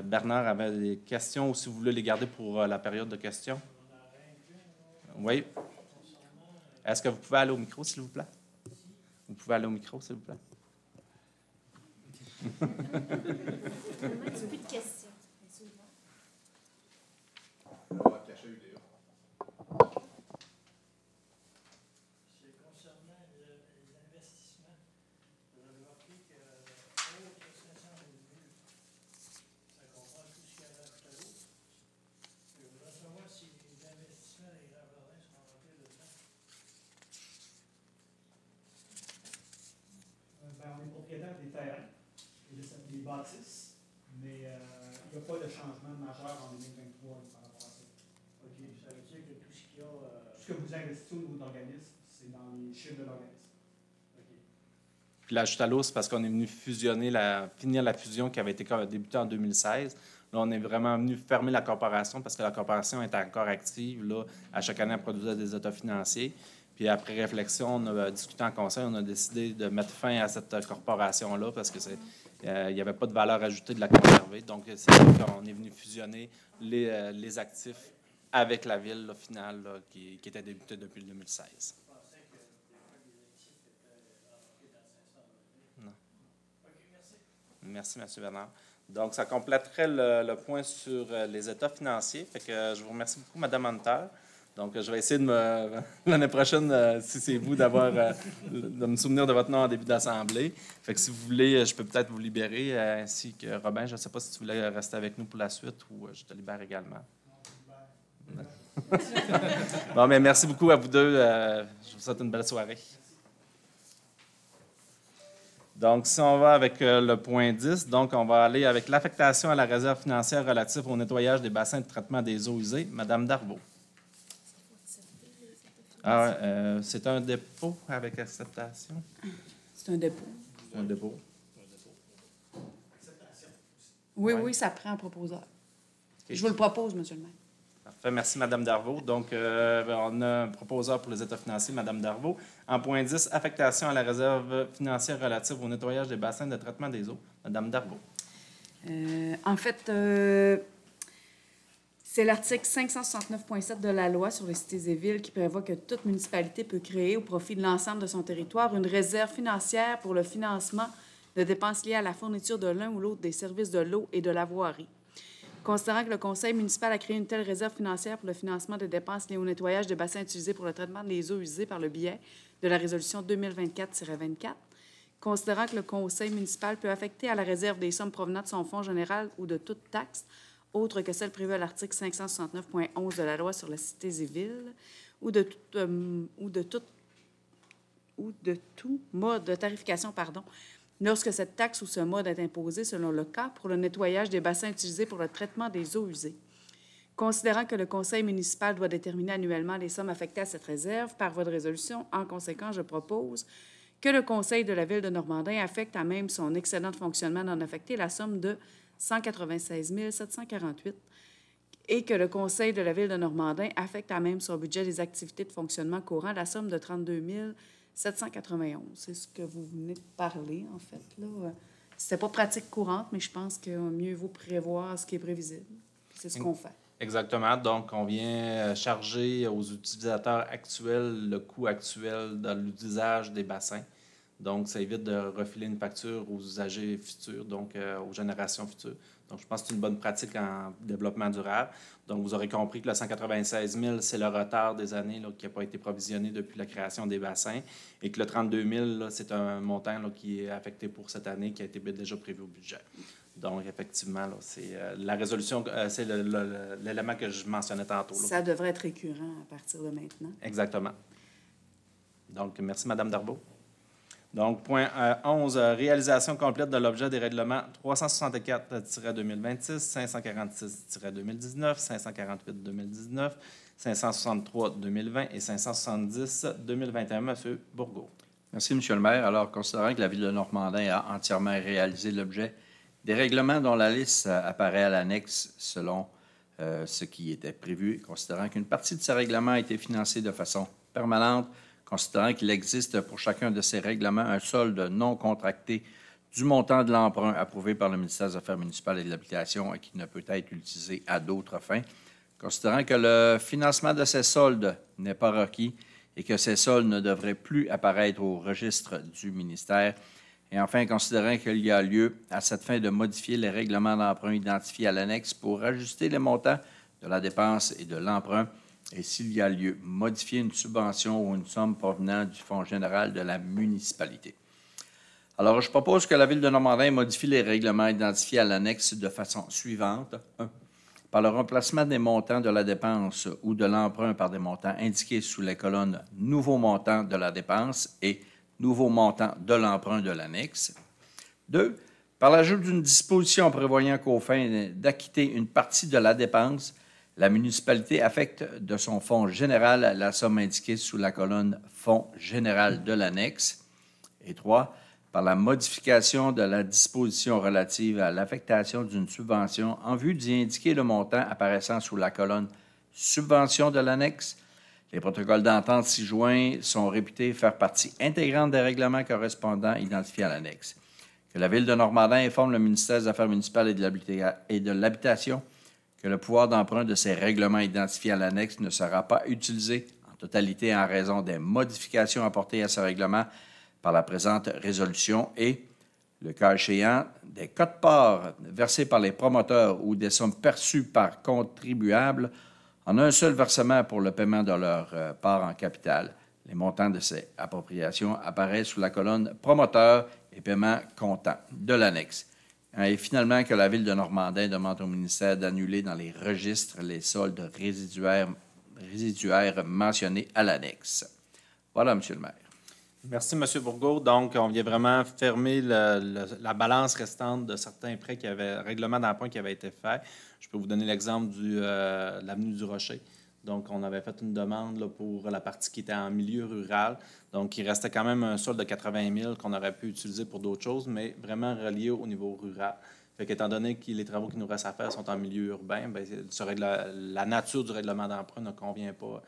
Bernard avait des questions ou si vous voulez les garder pour la période de questions. Oui. Est-ce que vous pouvez aller au micro, s'il vous plaît? Vous pouvez aller au micro, s'il vous plaît? Plus de questions. Concernant les investissements, vous avez remarqué que autre 500 000, ça comprend tout ce qu'il y a tout à l'eau. Je voudrais savoir si les investissements des grands jardins sont rentrés dedans. On est propriétaire des terrains et des bâtisses, mais il n'y a pas de changement majeur en 2023 par rapport à ça. OK, ça veut dire que tout ce qu'il y a, tout ce que vous investissez au niveau d'organisme, c'est dans les chiffres de l'organisme. OK. Puis la Jutalo, c'est parce qu'on est venu finir la fusion qui avait été débutée en 2016. Là, on est vraiment venu fermer la corporation parce que la corporation est encore active. Là, à chaque année, elle produisait des états financiers. Puis après réflexion, on a discuté en conseil, on a décidé de mettre fin à cette corporation-là parce que il n'y avait pas de valeur ajoutée de la conserver. Donc, c'est là qu'on est venu fusionner les actifs avec la ville là, finale là, qui était débutée depuis le 2016. Non. Merci, M. Bernard. Donc, ça compléterait le point sur les états financiers. Fait que je vous remercie beaucoup, Mme Hunter. Donc, je vais essayer l'année prochaine, si c'est vous, de me souvenir de votre nom en début d'assemblée. Fait que si vous voulez, je peux peut-être vous libérer, ainsi que Robin. Je ne sais pas si tu voulais rester avec nous pour la suite ou je te libère également. Bon, mais merci beaucoup à vous deux. Je vous souhaite une belle soirée. Donc, si on va avec le point 10, donc on va aller avec l'affectation à la réserve financière relative au nettoyage des bassins de traitement des eaux usées. Mme Darvaux. C'est un dépôt avec acceptation? C'est un dépôt. C'est un dépôt. Oui, Ouais. oui, ça prend un proposeur. Okay. Je vous le propose, M. le maire. Parfait. Merci, Mme Darvaux. Donc, on a un proposeur pour les états financiers, Mme Darvaux. En point 10, affectation à la réserve financière relative au nettoyage des bassins de traitement des eaux. Mme Darvaux. En fait, c'est l'article 569.7 de la loi sur les cités et villes qui prévoit que toute municipalité peut créer au profit de l'ensemble de son territoire une réserve financière pour le financement de dépenses liées à la fourniture de l'un ou l'autre des services de l'eau et de la voirie. Considérant que le conseil municipal a créé une telle réserve financière pour le financement des dépenses liées au nettoyage des bassins utilisés pour le traitement des eaux usées par le biais de la résolution 2024-24, considérant que le conseil municipal peut affecter à la réserve des sommes provenant de son fonds général ou de toute taxe, autre que celle prévue à l'article 569.11 de la loi sur les cités et villes, ou de tout mode de tarification, lorsque cette taxe ou ce mode est imposé selon le cas pour le nettoyage des bassins utilisés pour le traitement des eaux usées. Considérant que le conseil municipal doit déterminer annuellement les sommes affectées à cette réserve, par voie de résolution, en conséquence, je propose que le conseil de la Ville de Normandin affecte à même son excédent de fonctionnement non affecté la somme de 196 748 et que le conseil de la Ville de Normandin affecte à même son budget des activités de fonctionnement courant la somme de 32 791. C'est ce que vous venez de parler, en fait. Ce n'était pas pratique courante, mais je pense que mieux vaut prévoir ce qui est prévisible. C'est ce qu'on fait. Exactement. Donc, on vient charger aux utilisateurs actuels le coût actuel de l'usage des bassins. Donc, ça évite de refiler une facture aux usagers futurs, donc aux générations futures. Donc, je pense que c'est une bonne pratique en développement durable. Donc, vous aurez compris que le 196 000, c'est le retard des années là, qui n'a pas été provisionné depuis la création des bassins et que le 32 000, là, c'est un montant là, qui est affecté pour cette année, qui a été déjà prévu au budget. Donc, effectivement, là, c'est la résolution, c'est l'élément que je mentionnais tantôt. Là. Ça devrait être récurrent à partir de maintenant. Exactement. Donc, merci, Mme Darbo. Donc, point 11, réalisation complète de l'objet des règlements 364-2026, 546-2019, 548-2019, 563-2020 et 570-2021. Monsieur Bourgault. Merci, M. le maire. Alors, considérant que la Ville de Normandin a entièrement réalisé l'objet des règlements dont la liste apparaît à l'annexe selon ce qui était prévu, considérant qu'une partie de ces règlements a été financée de façon permanente, considérant qu'il existe pour chacun de ces règlements un solde non contracté du montant de l'emprunt approuvé par le ministère des Affaires municipales et de l'Habitation et qui ne peut être utilisé à d'autres fins, considérant que le financement de ces soldes n'est pas requis et que ces soldes ne devraient plus apparaître au registre du ministère, et enfin, considérant qu'il y a lieu à cette fin de modifier les règlements d'emprunt identifiés à l'annexe pour ajuster les montants de la dépense et de l'emprunt, et s'il y a lieu, modifier une subvention ou une somme provenant du Fonds général de la municipalité. Alors, je propose que la Ville de Normandin modifie les règlements identifiés à l'annexe de façon suivante. 1. Par le remplacement des montants de la dépense ou de l'emprunt par des montants indiqués sous les colonnes « Nouveaux montants de la dépense » et « Nouveaux montants de l'emprunt de l'annexe ». 2. Par l'ajout d'une disposition prévoyant qu'aux fins d'acquitter une partie de la dépense, la municipalité affecte de son fonds général la somme indiquée sous la colonne « Fonds général de l'annexe ». Et 3. Par la modification de la disposition relative à l'affectation d'une subvention en vue d'y indiquer le montant apparaissant sous la colonne « Subvention de l'annexe ». Les protocoles d'entente ci-joints sont réputés faire partie intégrante des règlements correspondants identifiés à l'annexe. Que la Ville de Normandin informe le ministère des Affaires municipales et de l'Habitation que le pouvoir d'emprunt de ces règlements identifiés à l'annexe ne sera pas utilisé en totalité en raison des modifications apportées à ce règlement par la présente résolution et, le cas échéant, des quotes-parts versés par les promoteurs ou des sommes perçues par contribuables en un seul versement pour le paiement de leur part en capital. Les montants de ces appropriations apparaissent sous la colonne « Promoteur et paiement comptant » de l'annexe. Et finalement, que la Ville de Normandin demande au ministère d'annuler dans les registres les soldes résiduaires mentionnés à l'annexe. Voilà, M. le maire. Merci, M. Bourgault. Donc, on vient vraiment fermer la balance restante de certains prêts règlements d'emprunt qui avaient été faits. Je peux vous donner l'exemple de l'avenue du Rocher. Donc, on avait fait une demande là, pour la partie qui était en milieu rural. Donc, il restait quand même un solde de 80 000 qu'on aurait pu utiliser pour d'autres choses, mais vraiment relié au niveau rural. Fait qu'étant donné que les travaux qui nous restent à faire sont en milieu urbain, bien, la nature du règlement d'emprunt ne convient pas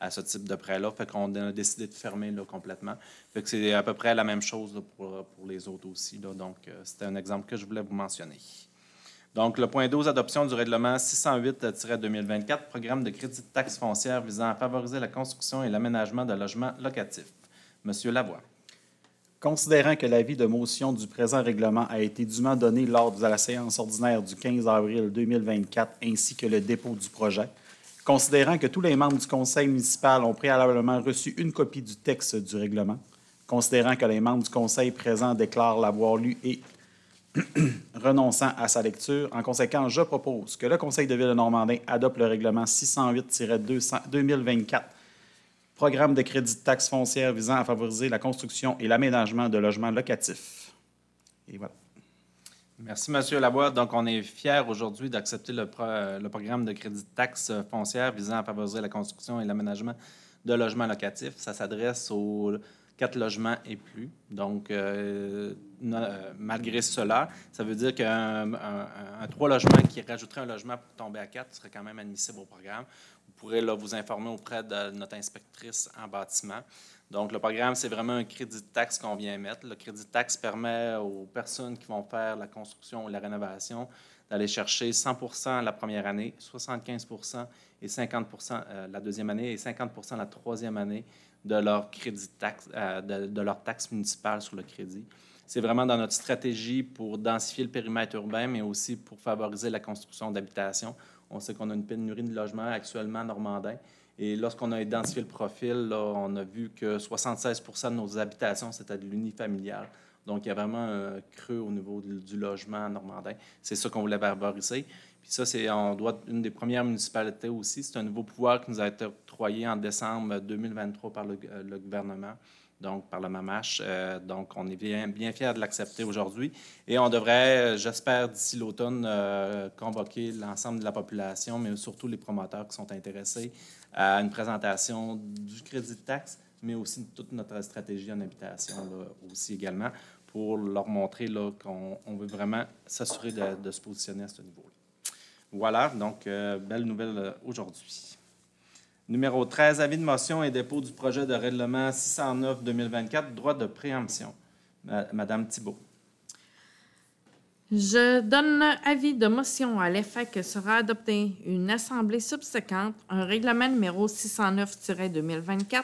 à ce type de prêt-là. Fait qu'on a décidé de fermer là, complètement. Fait que c'est à peu près la même chose là, pour les autres aussi. Là. Donc, c'était un exemple que je voulais vous mentionner. Donc, le point 12, adoption du règlement 608-2024, programme de crédit de taxe foncière visant à favoriser la construction et l'aménagement de logements locatifs. Monsieur Lavoie. Considérant que l'avis de motion du présent règlement a été dûment donné lors de la séance ordinaire du 15 avril 2024 ainsi que le dépôt du projet, considérant que tous les membres du conseil municipal ont préalablement reçu une copie du texte du règlement, considérant que les membres du conseil présents déclarent l'avoir lu et renonçant à sa lecture, en conséquence, je propose que le Conseil de Ville de Normandin adopte le règlement 608-2024, programme de crédit de taxe foncière visant à favoriser la construction et l'aménagement de logements locatifs. Et voilà. Merci, M. Laboie. Donc, on est fiers aujourd'hui d'accepter le programme de crédit de taxe foncière visant à favoriser la construction et l'aménagement de logements locatifs. Ça s'adresse aux 4 logements et plus. Donc, malgré cela, ça veut dire qu'un 3 logements qui rajouterait un logement pour tomber à 4 serait quand même admissible au programme. Vous pourrez là, vous informer auprès de notre inspectrice en bâtiment. Donc, le programme, c'est vraiment un crédit de taxe qu'on vient mettre. Le crédit de taxe permet aux personnes qui vont faire la construction ou la rénovation d'aller chercher 100 % la première année, 75 % et 50 % la deuxième année et 50 % la troisième année de leur crédit de taxe, de leur taxe municipale sur le crédit. C'est vraiment dans notre stratégie pour densifier le périmètre urbain, mais aussi pour favoriser la construction d'habitations. On sait qu'on a une pénurie de logements actuellement à Normandin. Et lorsqu'on a identifié le profil, là, on a vu que 76 % de nos habitations, c'était de l'unifamilial. Donc, il y a vraiment un creux au niveau du logement à Normandin. C'est ça qu'on voulait favoriser. Puis ça, on doit être une des premières municipalités aussi. C'est un nouveau pouvoir qui nous a été octroyé en décembre 2023 par le gouvernement, donc par le MAMACH. Donc, on est bien fiers de l'accepter aujourd'hui. Et on devrait, j'espère, d'ici l'automne, convoquer l'ensemble de la population, mais surtout les promoteurs qui sont intéressés à une présentation du crédit de taxe, mais aussi de toute notre stratégie en habitation là, aussi également, pour leur montrer qu'on veut vraiment s'assurer de se positionner à ce niveau-là. Voilà, donc, belle nouvelle aujourd'hui. Numéro 13, avis de motion et dépôt du projet de règlement 609-2024, droit de préemption. Madame Thibault. Je donne avis de motion à l'effet que sera adopté une assemblée subséquente, un règlement numéro 609-2024,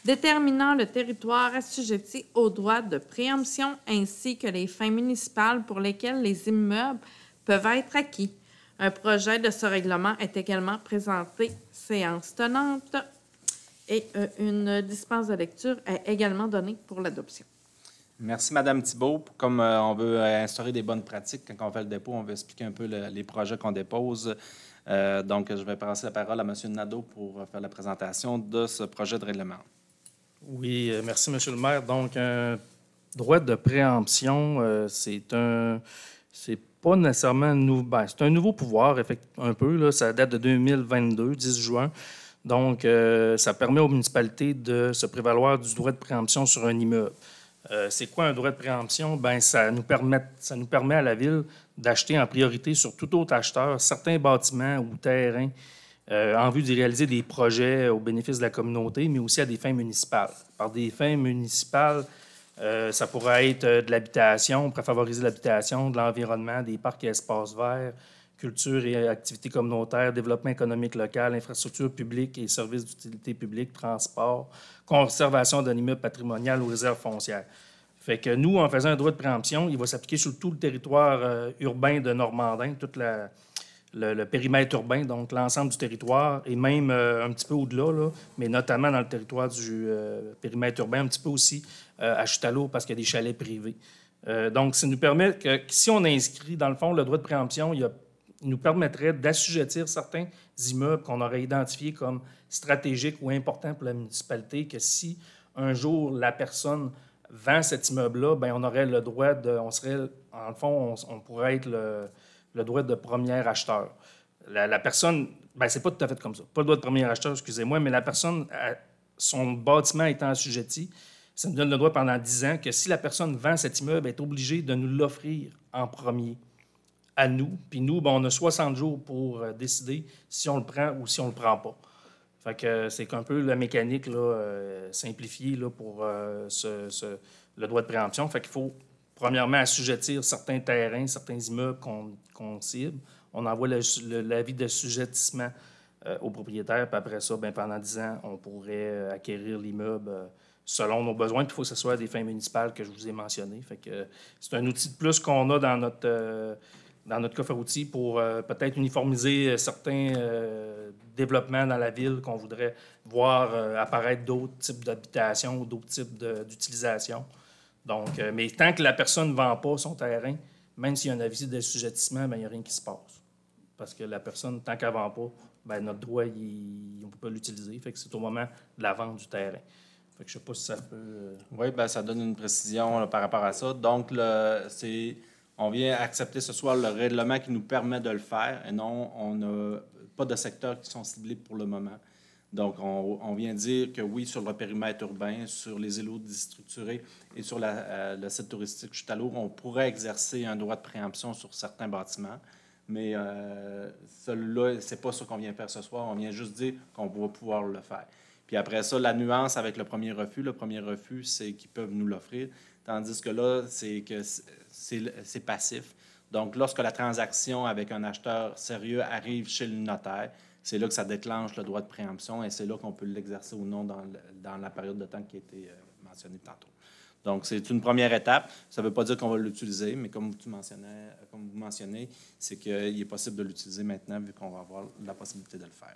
déterminant le territoire assujetti au droit de préemption ainsi que les fins municipales pour lesquelles les immeubles peuvent être acquis. Un projet de ce règlement est également présenté séance tenante et une dispense de lecture est également donnée pour l'adoption. Merci, Mme Thibault. Comme on veut instaurer des bonnes pratiques, quand on fait le dépôt, on veut expliquer un peu les projets qu'on dépose. Donc, je vais passer la parole à M. Nadeau pour faire la présentation de ce projet de règlement. Oui, merci, M. le maire. Donc, un droit de préemption, c'est pas nécessairement c'est un nouveau pouvoir, un peu. Là, ça date de 2022, 10 juin. Donc, ça permet aux municipalités de se prévaloir du droit de préemption sur un immeuble. C'est quoi un droit de préemption? Bien, ça nous permet à la Ville d'acheter en priorité sur tout autre acheteur certains bâtiments ou terrains en vue d'y réaliser des projets au bénéfice de la communauté, mais aussi à des fins municipales. Par des fins municipales, ça pourrait être de l'habitation, on pourrait favoriser l'habitation, de l'environnement, des parcs et espaces verts, culture et activités communautaires, développement économique local, infrastructures publiques et services d'utilité publique, transport, conservation d'un immeuble patrimonial ou réserve foncière. Fait que nous, en faisant un droit de préemption, il va s'appliquer sur tout le territoire urbain de Normandin, tout le périmètre urbain, donc l'ensemble du territoire, et même un petit peu au-delà, là, mais notamment dans le territoire du périmètre urbain, un petit peu aussi à Chutalo, parce qu'il y a des chalets privés. Donc, ça nous permet que si on inscrit, dans le fond, le droit de préemption, il nous permettrait d'assujettir certains immeubles qu'on aurait identifiés comme stratégiques ou importants pour la municipalité, que si un jour la personne vend cet immeuble-là, bien, on aurait le droit on pourrait être le droit de premier acheteur. La personne, bien, c'est pas tout à fait comme ça. Pas le droit de premier acheteur, excusez-moi, mais la personne, son bâtiment étant assujetti, ça nous donne le droit pendant 10 ans que si la personne vend cet immeuble, elle est obligée de nous l'offrir en premier à nous. Puis nous, bien, on a 60 jours pour décider si on le prend ou si on le prend pas. Fait que c'est un peu la mécanique là, simplifiée là, pour le droit de préemption. Fait qu'il faut, premièrement, assujettir certains terrains, certains immeubles qu'on cible. On envoie l'avis d'assujettissement au propriétaire, puis après ça, bien, pendant 10 ans, on pourrait acquérir l'immeuble selon nos besoins. Puis il faut que ce soit à des fins municipales que je vous ai mentionnées. Fait que c'est un outil de plus qu'on a dans notre coffre à outils pour peut-être uniformiser certains développements dans la ville qu'on voudrait voir apparaître d'autres types d'habitations ou d'autres types d'utilisation. Donc, mais tant que la personne ne vend pas son terrain, même s'il y a un avis d'assujettissement, il n'y a rien qui se passe. Parce que la personne, tant qu'elle ne vend pas, bien, notre droit, on ne peut pas l'utiliser. Fait que c'est au moment de la vente du terrain. Fait que je ne sais pas si ça peut... Oui, bien, ça donne une précision là, par rapport à ça. Donc, on vient accepter ce soir le règlement qui nous permet de le faire et non, on n'a pas de secteurs qui sont ciblés pour le moment. Donc, on vient dire que oui, sur le périmètre urbain, sur les îlots déstructurés et sur le site touristique Chutalour, on pourrait exercer un droit de préemption sur certains bâtiments. Mais celui-là, ce n'est pas ce qu'on vient faire ce soir. On vient juste dire qu'on va pouvoir le faire. Puis après ça, la nuance avec le premier refus, c'est qu'ils peuvent nous l'offrir. Tandis que là, c'est que c'est passif. Donc, lorsque la transaction avec un acheteur sérieux arrive chez le notaire, c'est là que ça déclenche le droit de préemption et c'est là qu'on peut l'exercer ou non dans la période de temps qui a été mentionnée tantôt. Donc, c'est une première étape. Ça ne veut pas dire qu'on va l'utiliser, mais comme vous mentionnez, c'est qu'il est possible de l'utiliser maintenant vu qu'on va avoir la possibilité de le faire.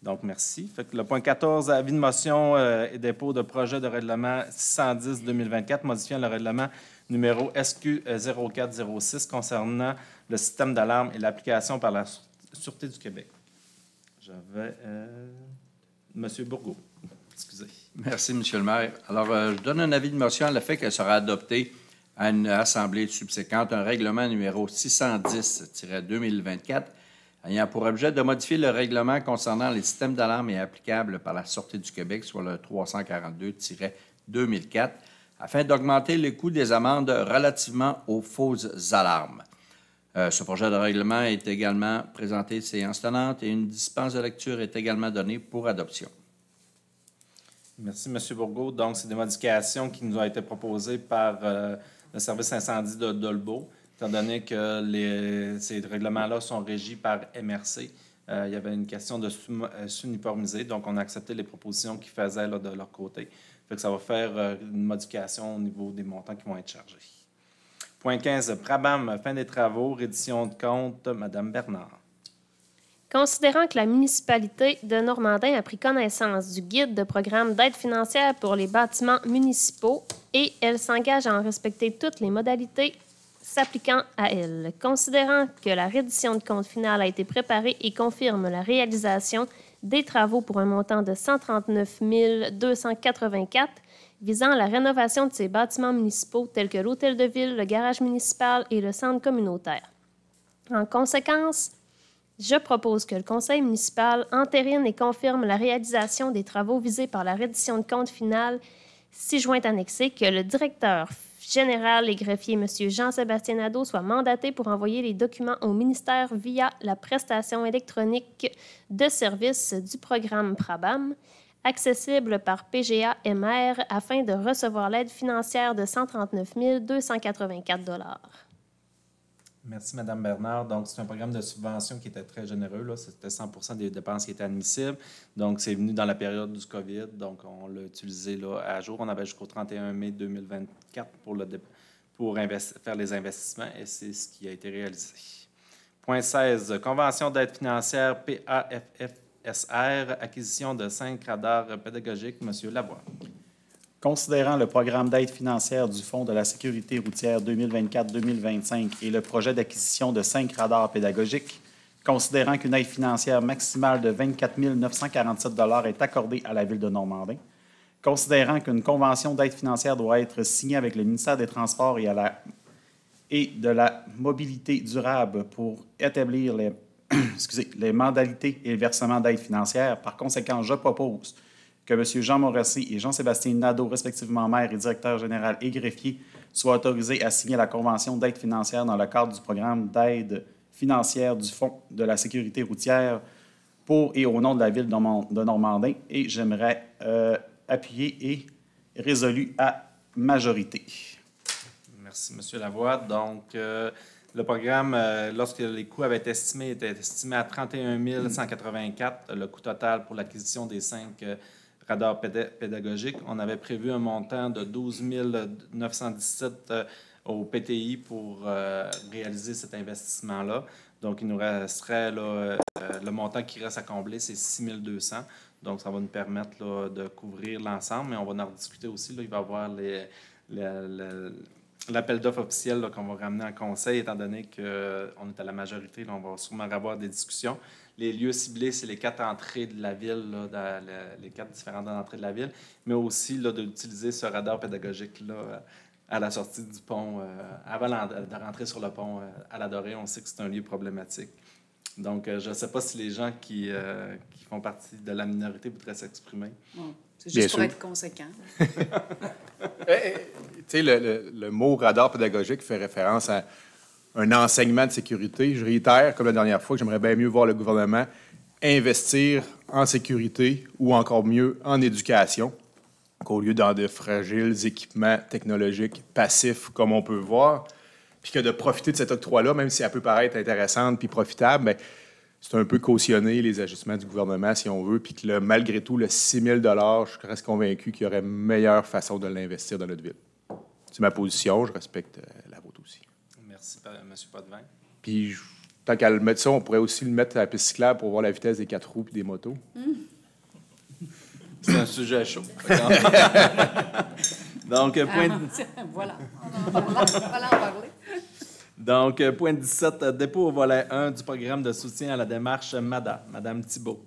Donc, merci. Fait que le point 14, avis de motion et dépôt de projet de règlement 610-2024, modifiant le règlement numéro SQ 0406 concernant le système d'alarme et l'application par la Sûreté du Québec. J'avais M. Bourgault. Excusez. Merci, M. le maire. Alors, je donne un avis de motion à l'effet qu'elle sera adoptée à une assemblée subséquente un règlement numéro 610-2024 ayant pour objet de modifier le règlement concernant les systèmes d'alarme et applicables par la Sûreté du Québec, soit le 342-2004, afin d'augmenter le coût des amendes relativement aux fausses alarmes. Ce projet de règlement est également présenté séance tenante et une dispense de lecture est également donnée pour adoption. Merci, M. Bourgault. Donc, c'est des modifications qui nous ont été proposées par le service incendie de Dolbeau, étant donné que ces règlements-là sont régis par MRC. Il y avait une question de s'uniformiser, donc on a accepté les propositions qu'ils faisaient là, de leur côté. Fait que ça va faire une modification au niveau des montants qui vont être chargés. Point 15, Prabam, fin des travaux, reddition de compte, Mme Bernard. Considérant que la municipalité de Normandin a pris connaissance du guide de programme d'aide financière pour les bâtiments municipaux et elle s'engage à en respecter toutes les modalités s'appliquant à elle. Considérant que la reddition de compte finale a été préparée et confirme la réalisation des travaux pour un montant de 139 284 visant à la rénovation de ces bâtiments municipaux tels que l'hôtel de ville, le garage municipal et le centre communautaire. En conséquence, je propose que le conseil municipal entérine et confirme la réalisation des travaux visés par la reddition de compte finale ci-jointe annexée, que le directeur général et greffier, M. Jean-Sébastien Nadeau, soit mandaté pour envoyer les documents au ministère via la prestation électronique de service du programme Prabam, accessible par PGA-MR, afin de recevoir l'aide financière de 139 284 $. Merci, Mme Bernard. Donc, c'est un programme de subvention qui était très généreux. Là. C'était 100 des dépenses qui étaient admissibles. Donc, c'est venu dans la période du COVID. Donc, on l'a utilisé là, à jour. On avait jusqu'au 31 mai 2024 pour faire les investissements et c'est ce qui a été réalisé. Point 16, convention d'aide financière PAFFSR, acquisition de 5 radars pédagogiques. M. Lavoie. Considérant le programme d'aide financière du Fonds de la sécurité routière 2024-2025 et le projet d'acquisition de 5 radars pédagogiques, considérant qu'une aide financière maximale de 24 947 $ est accordée à la Ville de Normandin, considérant qu'une convention d'aide financière doit être signée avec le ministère des Transports et de la Mobilité durable pour établir les modalités et le versement d'aide financière. Par conséquent, je propose que M. Jean Morassi et Jean-Sébastien Nadeau, respectivement maire et directeur général et greffier, soient autorisés à signer la convention d'aide financière dans le cadre du programme d'aide financière du Fonds de la sécurité routière pour et au nom de la Ville de Normandin. Et j'aimerais appuyer et résolu à majorité. Merci, M. Lavoie. Donc, le programme, lorsque les coûts avaient été estimés, était estimé à 31 184 le coût total pour l'acquisition des 5 radars pédagogiques. On avait prévu un montant de 12 917 au PTI pour réaliser cet investissement-là. Donc, il nous resterait là, le montant qui reste à combler, c'est 6 200. Donc, ça va nous permettre là, de couvrir l'ensemble, mais on va en rediscuter aussi. Là, il va y avoir l'appel d'offres officiel qu'on va ramener en conseil, étant donné qu'on est à la majorité. Là, on va sûrement avoir des discussions. Les lieux ciblés, c'est les 4 entrées de la ville, là, les 4 différentes entrées de la ville, mais aussi là, d'utiliser ce radar pédagogique-là à la sortie du pont, avant de rentrer sur le pont à la Dorée. On sait que c'est un lieu problématique. Donc, je ne sais pas si les gens qui font partie de la minorité voudraient s'exprimer. Bon, c'est Bien juste pour sûr. être conséquent. Tu sais, le mot radar pédagogique fait référence à un enseignement de sécurité. Je réitère, comme la dernière fois, que j'aimerais bien mieux voir le gouvernement investir en sécurité ou encore mieux en éducation qu'au lieu dans de fragiles équipements technologiques passifs, comme on peut voir, puis que de profiter de cet octroi-là, même si elle peut paraître intéressante puis profitable, bien, c'est un peu cautionner les ajustements du gouvernement, si on veut, puis que malgré tout, le 6 000 je reste convaincu qu'il y aurait une meilleure façon de l'investir dans notre ville. C'est ma position, je respecte la vôtre aussi. Merci, M. Potvin. Puis, tant qu'à le mettre ça, on pourrait aussi le mettre à la piste cyclable pour voir la vitesse des 4 roues et des motos. C'est un sujet chaud. Donc, Voilà. Voilà en parler. Donc, point 17, dépôt au volet 1 du programme de soutien à la démarche MADA. Madame Thibault.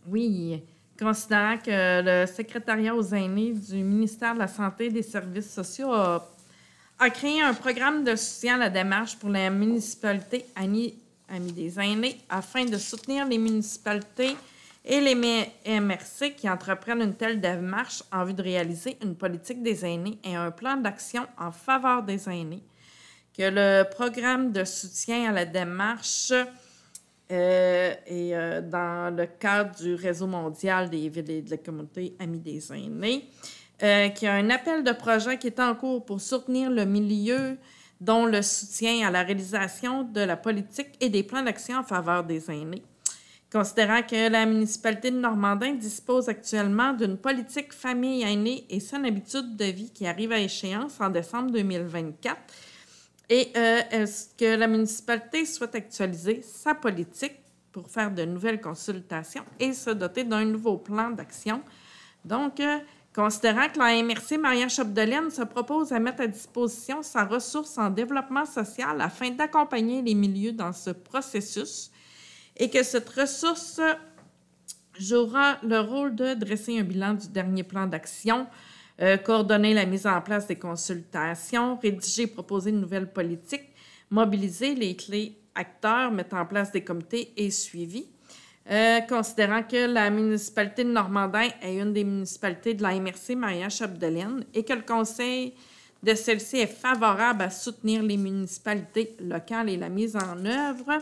Oui. Considérant que le secrétariat aux aînés du ministère de la Santé et des Services sociaux a créé un programme de soutien à la démarche pour la municipalité Amis des aînés afin de soutenir les municipalités et les MRC qui entreprennent une telle démarche en vue de réaliser une politique des aînés et un plan d'action en faveur des aînés, que le programme de soutien à la démarche est dans le cadre du réseau mondial des villes et de la communauté Amis des aînés, qu'il y a un appel de projet qui est en cours pour soutenir le milieu dont le soutien à la réalisation de la politique et des plans d'action en faveur des aînés. Considérant que la municipalité de Normandin dispose actuellement d'une politique famille aînée et saine habitude de vie qui arrive à échéance en décembre 2024, et est-ce que la municipalité souhaite actualiser sa politique pour faire de nouvelles consultations et se doter d'un nouveau plan d'action. Donc, considérant que la MRC Maria-Chapdelaine se propose à mettre à disposition sa ressource en développement social afin d'accompagner les milieux dans ce processus, et que cette ressource jouera le rôle de dresser un bilan du dernier plan d'action, coordonner la mise en place des consultations, rédiger et proposer une nouvelle politique, mobiliser les clés acteurs, mettre en place des comités et suivi. Considérant que la municipalité de Normandin est une des municipalités de la MRC Maria-Chapdelaine et que le conseil de celle-ci est favorable à soutenir les municipalités locales et la mise en œuvre.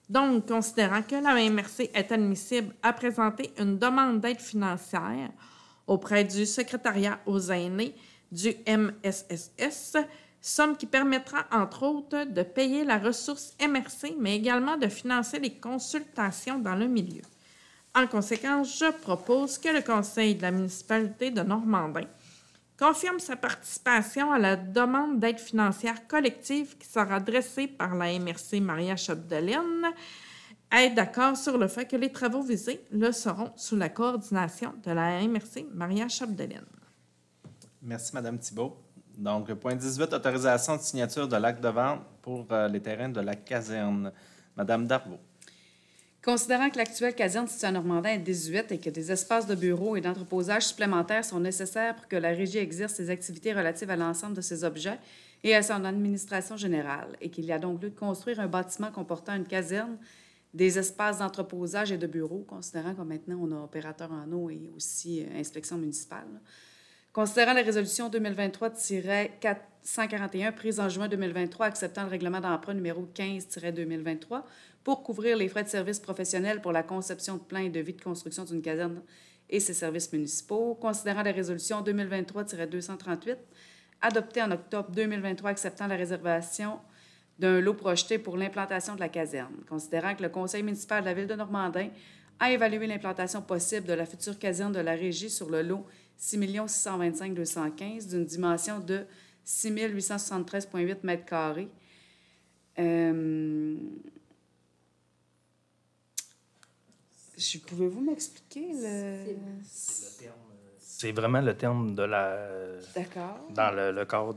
Donc, considérant que la MRC est admissible à présenter une demande d'aide financière auprès du secrétariat aux aînés du MSSS, somme qui permettra, entre autres, de payer la ressource MRC, mais également de financer les consultations dans le milieu. En conséquence, je propose que le conseil de la municipalité de Normandin confirme sa participation à la demande d'aide financière collective qui sera dressée par la MRC Maria-Chapdelaine, est d'accord sur le fait que les travaux visés le seront sous la coordination de la MRC Maria-Chapdelaine. Merci, Mme Thibault. Donc, point 18, autorisation de signature de l'acte de vente pour les terrains de la caserne. Mme Darvaux. Considérant que l'actuelle caserne située à Normandin est désuète et que des espaces de bureaux et d'entreposage supplémentaires sont nécessaires pour que la Régie exerce ses activités relatives à l'ensemble de ses objets et à son administration générale, et qu'il y a donc lieu de construire un bâtiment comportant une caserne, des espaces d'entreposage et de bureaux, considérant que maintenant on a opérateur en eau et aussi inspection municipale. Considérant la résolution 2023-141 prise en juin 2023 acceptant le règlement d'emprunt numéro 15-2023 pour couvrir les frais de services professionnels pour la conception de plans et devis de construction d'une caserne et ses services municipaux. Considérant la résolution 2023-238 adoptée en octobre 2023 acceptant la réservation d'un lot projeté pour l'implantation de la caserne. Considérant que le conseil municipal de la ville de Normandin a évalué l'implantation possible de la future caserne de la Régie sur le lot 6 625 215 d'une dimension de 6 873,8 mètres carrés. Pouvez-vous m'expliquer le... C'est vraiment le terme de la... D'accord. Dans le corps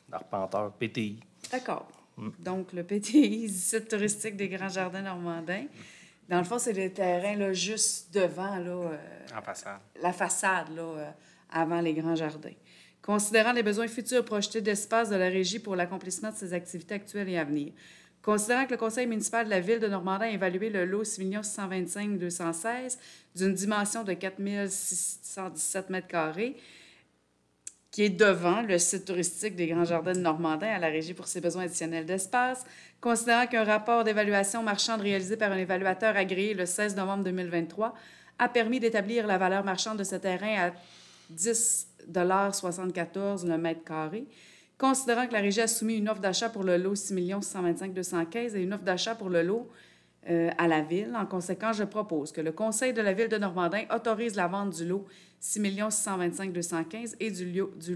d'arpenteur PTI. D'accord. Donc, le PTI, site touristique des Grands Jardins Normandins. Dans le fond, c'est le terrain là, juste devant, là, En façade. la façade, là, avant les Grands Jardins. Considérant les besoins futurs projetés d'espace de la Régie pour l'accomplissement de ses activités actuelles et à venir. Considérant que le Conseil municipal de la Ville de Normandin a évalué le lot 6 625 216 d'une dimension de 4 617 mètres carrés, qui est devant le site touristique des Grands Jardins de Normandin à la Régie pour ses besoins additionnels d'espace, considérant qu'un rapport d'évaluation marchande réalisé par un évaluateur agréé le 16 novembre 2023 a permis d'établir la valeur marchande de ce terrain à 10,74 le mètre carré, considérant que la Régie a soumis une offre d'achat pour le lot 6 625 215 et une offre d'achat pour le lot à la Ville. En conséquence, je propose que le Conseil de la Ville de Normandin autorise la vente du lot 6 625 215 et du lot 6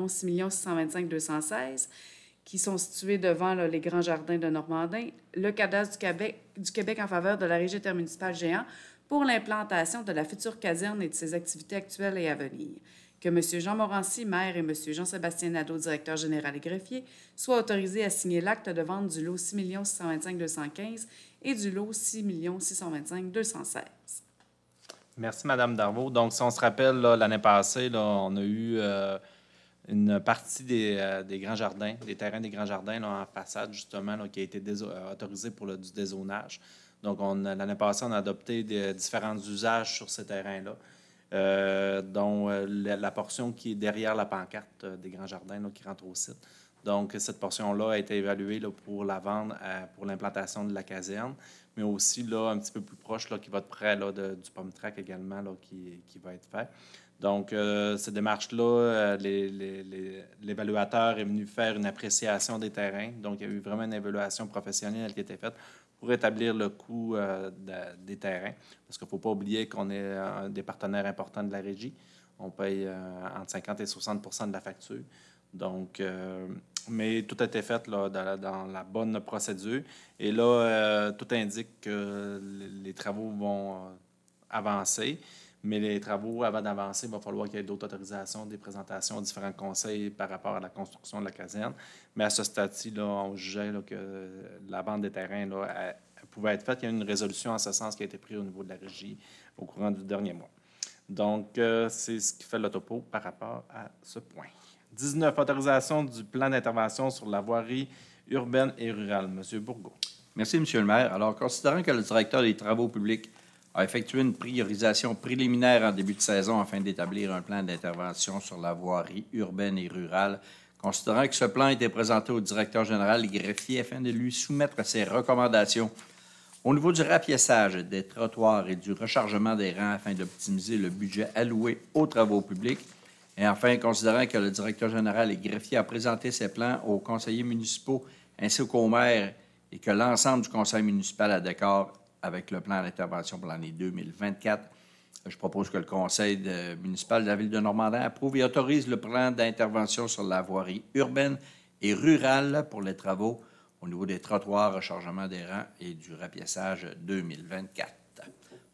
625 216 qui sont situés devant les Grands Jardins de Normandin, le cadastre du Québec en faveur de la Régie intermunicipale géant pour l'implantation de la future caserne et de ses activités actuelles et à venir. Que M. Jean Morancy, maire, et M. Jean-Sébastien Nadeau, directeur général et greffier, soient autorisés à signer l'acte de vente du lot 6 625 215 et du lot 6 625 216. Merci, Mme Darvaux. Donc, si on se rappelle, l'année passée, on a eu une partie des Grands Jardins, des terrains des Grands Jardins en façade, justement, qui a été autorisé pour du dézonage. Donc, l'année passée, on a adopté différents usages sur ces terrains-là. Dont la portion qui est derrière la pancarte des Grands Jardins qui rentre au site. Donc, cette portion-là a été évaluée pour la vendre pour l'implantation de la caserne, mais aussi un petit peu plus proche, qui va être près du Pomme Track également, qui va être fait. Donc, cette démarche-là, l'évaluateur est venu faire une appréciation des terrains. Donc, il y a eu vraiment une évaluation professionnelle qui a été faite pour établir le coût des terrains. Parce qu'il ne faut pas oublier qu'on est un des partenaires importants de la Régie. On paye entre 50 et 60 de la facture. Donc, mais tout a été fait dans la bonne procédure. Et là, tout indique que les travaux vont avancer. Mais les travaux, avant d'avancer, il va falloir qu'il y ait d'autres autorisations, des présentations aux différents conseils par rapport à la construction de la caserne. Mais à ce stade-ci, on jugeait que la vente des terrains elle pouvait être faite. Il y a une résolution en ce sens qui a été prise au niveau de la Régie au courant du dernier mois. Donc, c'est ce qui fait le topo par rapport à ce point. 19, autorisation du plan d'intervention sur la voirie urbaine et rurale. Monsieur Bourgault. Merci, M. le maire. Alors, considérant que le directeur des Travaux publics a effectué une priorisation préliminaire en début de saison afin d'établir un plan d'intervention sur la voirie urbaine et rurale, considérant que ce plan a été présenté au directeur général et greffier afin de lui soumettre ses recommandations au niveau du rapiessage des trottoirs et du rechargement des rangs afin d'optimiser le budget alloué aux travaux publics. Et enfin, considérant que le directeur général et greffier a présenté ses plans aux conseillers municipaux ainsi qu'aux maires et que l'ensemble du conseil municipal a d'accord avec le plan d'intervention pour l'année 2024, je propose que le conseil municipal de la Ville de Normandin approuve et autorise le plan d'intervention sur la voirie urbaine et rurale pour les travaux au niveau des trottoirs, rechargement des rangs et du rapiessage 2024.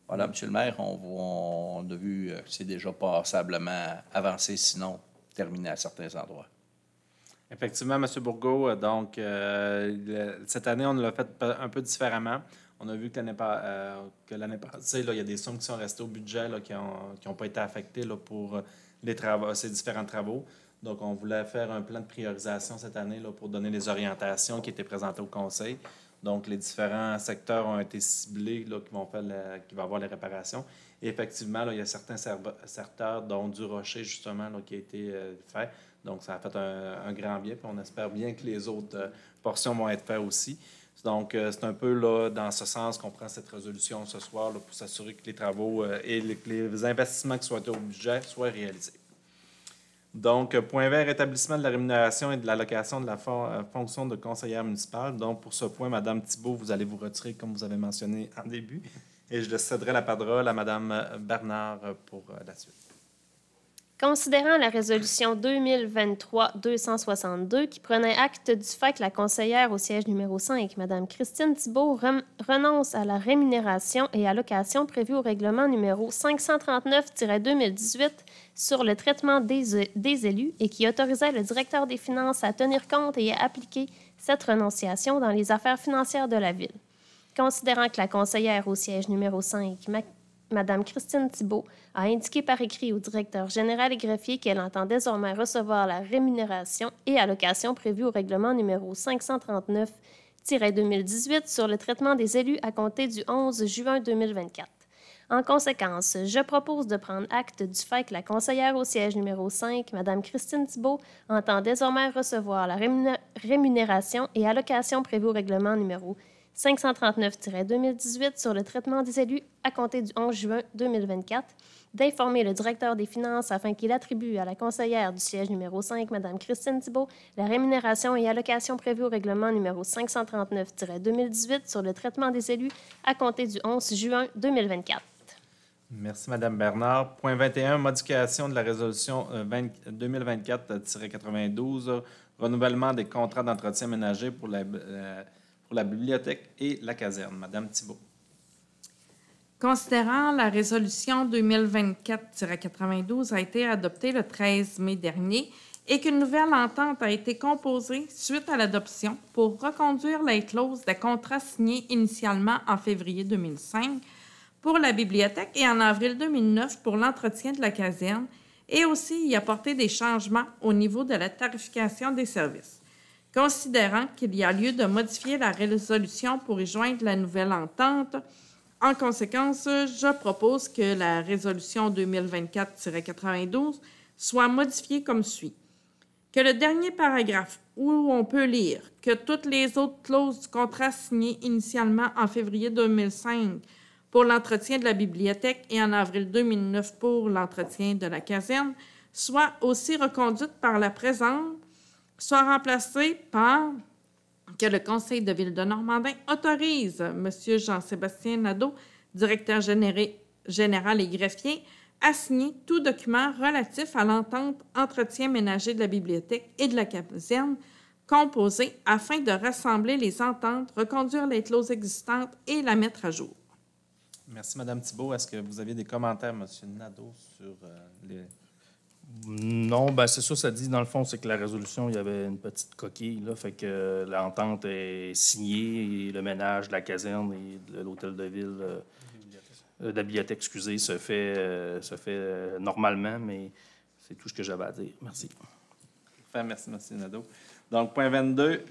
Voilà, M. le maire, on a vu que c'est déjà passablement avancé, sinon terminé à certains endroits. Effectivement, M. Bourgault, donc cette année, on l'a fait un peu différemment. On a vu que l'année passée, il y a des sommes qui sont restées au budget qui n'ont pas été affectées pour ces différents travaux. Donc, on voulait faire un plan de priorisation cette année pour donner les orientations qui étaient présentées au Conseil. Donc, les différents secteurs ont été ciblés qui vont avoir les réparations. Et effectivement, il y a certains secteurs, dont du Rocher, justement, qui a été fait. Donc, ça a fait un grand bien. Puis on espère bien que les autres portions vont être faites aussi. Donc, c'est un peu dans ce sens qu'on prend cette résolution ce soir pour s'assurer que les travaux et les investissements qui soient au budget soient réalisés. Donc, point vert, rétablissement de la rémunération et de l'allocation de la fonction de conseillère municipale. Donc, pour ce point, Mme Thibault, vous allez vous retirer, comme vous avez mentionné en début. Et je céderai la parole à Mme Bernard pour la suite. Considérant la résolution 2023-262 qui prenait acte du fait que la conseillère au siège numéro 5, Mme Christine Thibault, renonce à la rémunération et allocation prévue au règlement numéro 539-2018 sur le traitement des élus et qui autorisait le directeur des finances à tenir compte et à appliquer cette renonciation dans les affaires financières de la Ville. Considérant que la conseillère au siège numéro 5, Mme Christine Thibault a indiqué par écrit au directeur général et greffier qu'elle entend désormais recevoir la rémunération et allocation prévue au règlement numéro 539-2018 sur le traitement des élus à compter du 11 juin 2024. En conséquence, je propose de prendre acte du fait que la conseillère au siège numéro 5, Mme Christine Thibault, entend désormais recevoir la rémunération et allocation prévue au règlement numéro 539-2018 sur le traitement des élus à compter du 11 juin 2024, d'informer le directeur des finances afin qu'il attribue à la conseillère du siège numéro 5, Mme Christine Thibault, la rémunération et allocation prévue au règlement numéro 539-2018 sur le traitement des élus à compter du 11 juin 2024. Merci, Mme Bernard. Point 21, modification de la résolution 2024-92, renouvellement des contrats d'entretien ménager pour la bibliothèque et la caserne. Madame Thibault. Considérant la résolution 2024-92 a été adoptée le 13 mai dernier et qu'une nouvelle entente a été composée suite à l'adoption pour reconduire les clauses des contrats signés initialement en février 2005 pour la bibliothèque et en avril 2009 pour l'entretien de la caserne et aussi y apporter des changements au niveau de la tarification des services. Considérant qu'il y a lieu de modifier la résolution pour y joindre la nouvelle entente, en conséquence, je propose que la résolution 2024-92 soit modifiée comme suit. Que le dernier paragraphe où on peut lire que toutes les autres clauses du contrat signé initialement en février 2005 pour l'entretien de la bibliothèque et en avril 2009 pour l'entretien de la caserne soient aussi reconduites par la présente, soit remplacé par que le Conseil de Ville de Normandin autorise M. Jean-Sébastien Nadeau, directeur général et greffier, à signer tout document relatif à l'entente entretien ménager de la bibliothèque et de la caserne composée afin de rassembler les ententes, reconduire les clauses existantes et la mettre à jour. Merci, Mme Thibault. Est-ce que vous aviez des commentaires, M. Nadeau, sur les... Non, bien c'est ça dit. Dans le fond, c'est que la résolution, il y avait une petite coquille, là, fait que l'entente est signée et le ménage de la caserne et de l'hôtel de ville, de la bibliothèque, excusez, se fait normalement, mais c'est tout ce que j'avais à dire. Merci. Enfin, merci, M. Nadeau. Donc, point 22,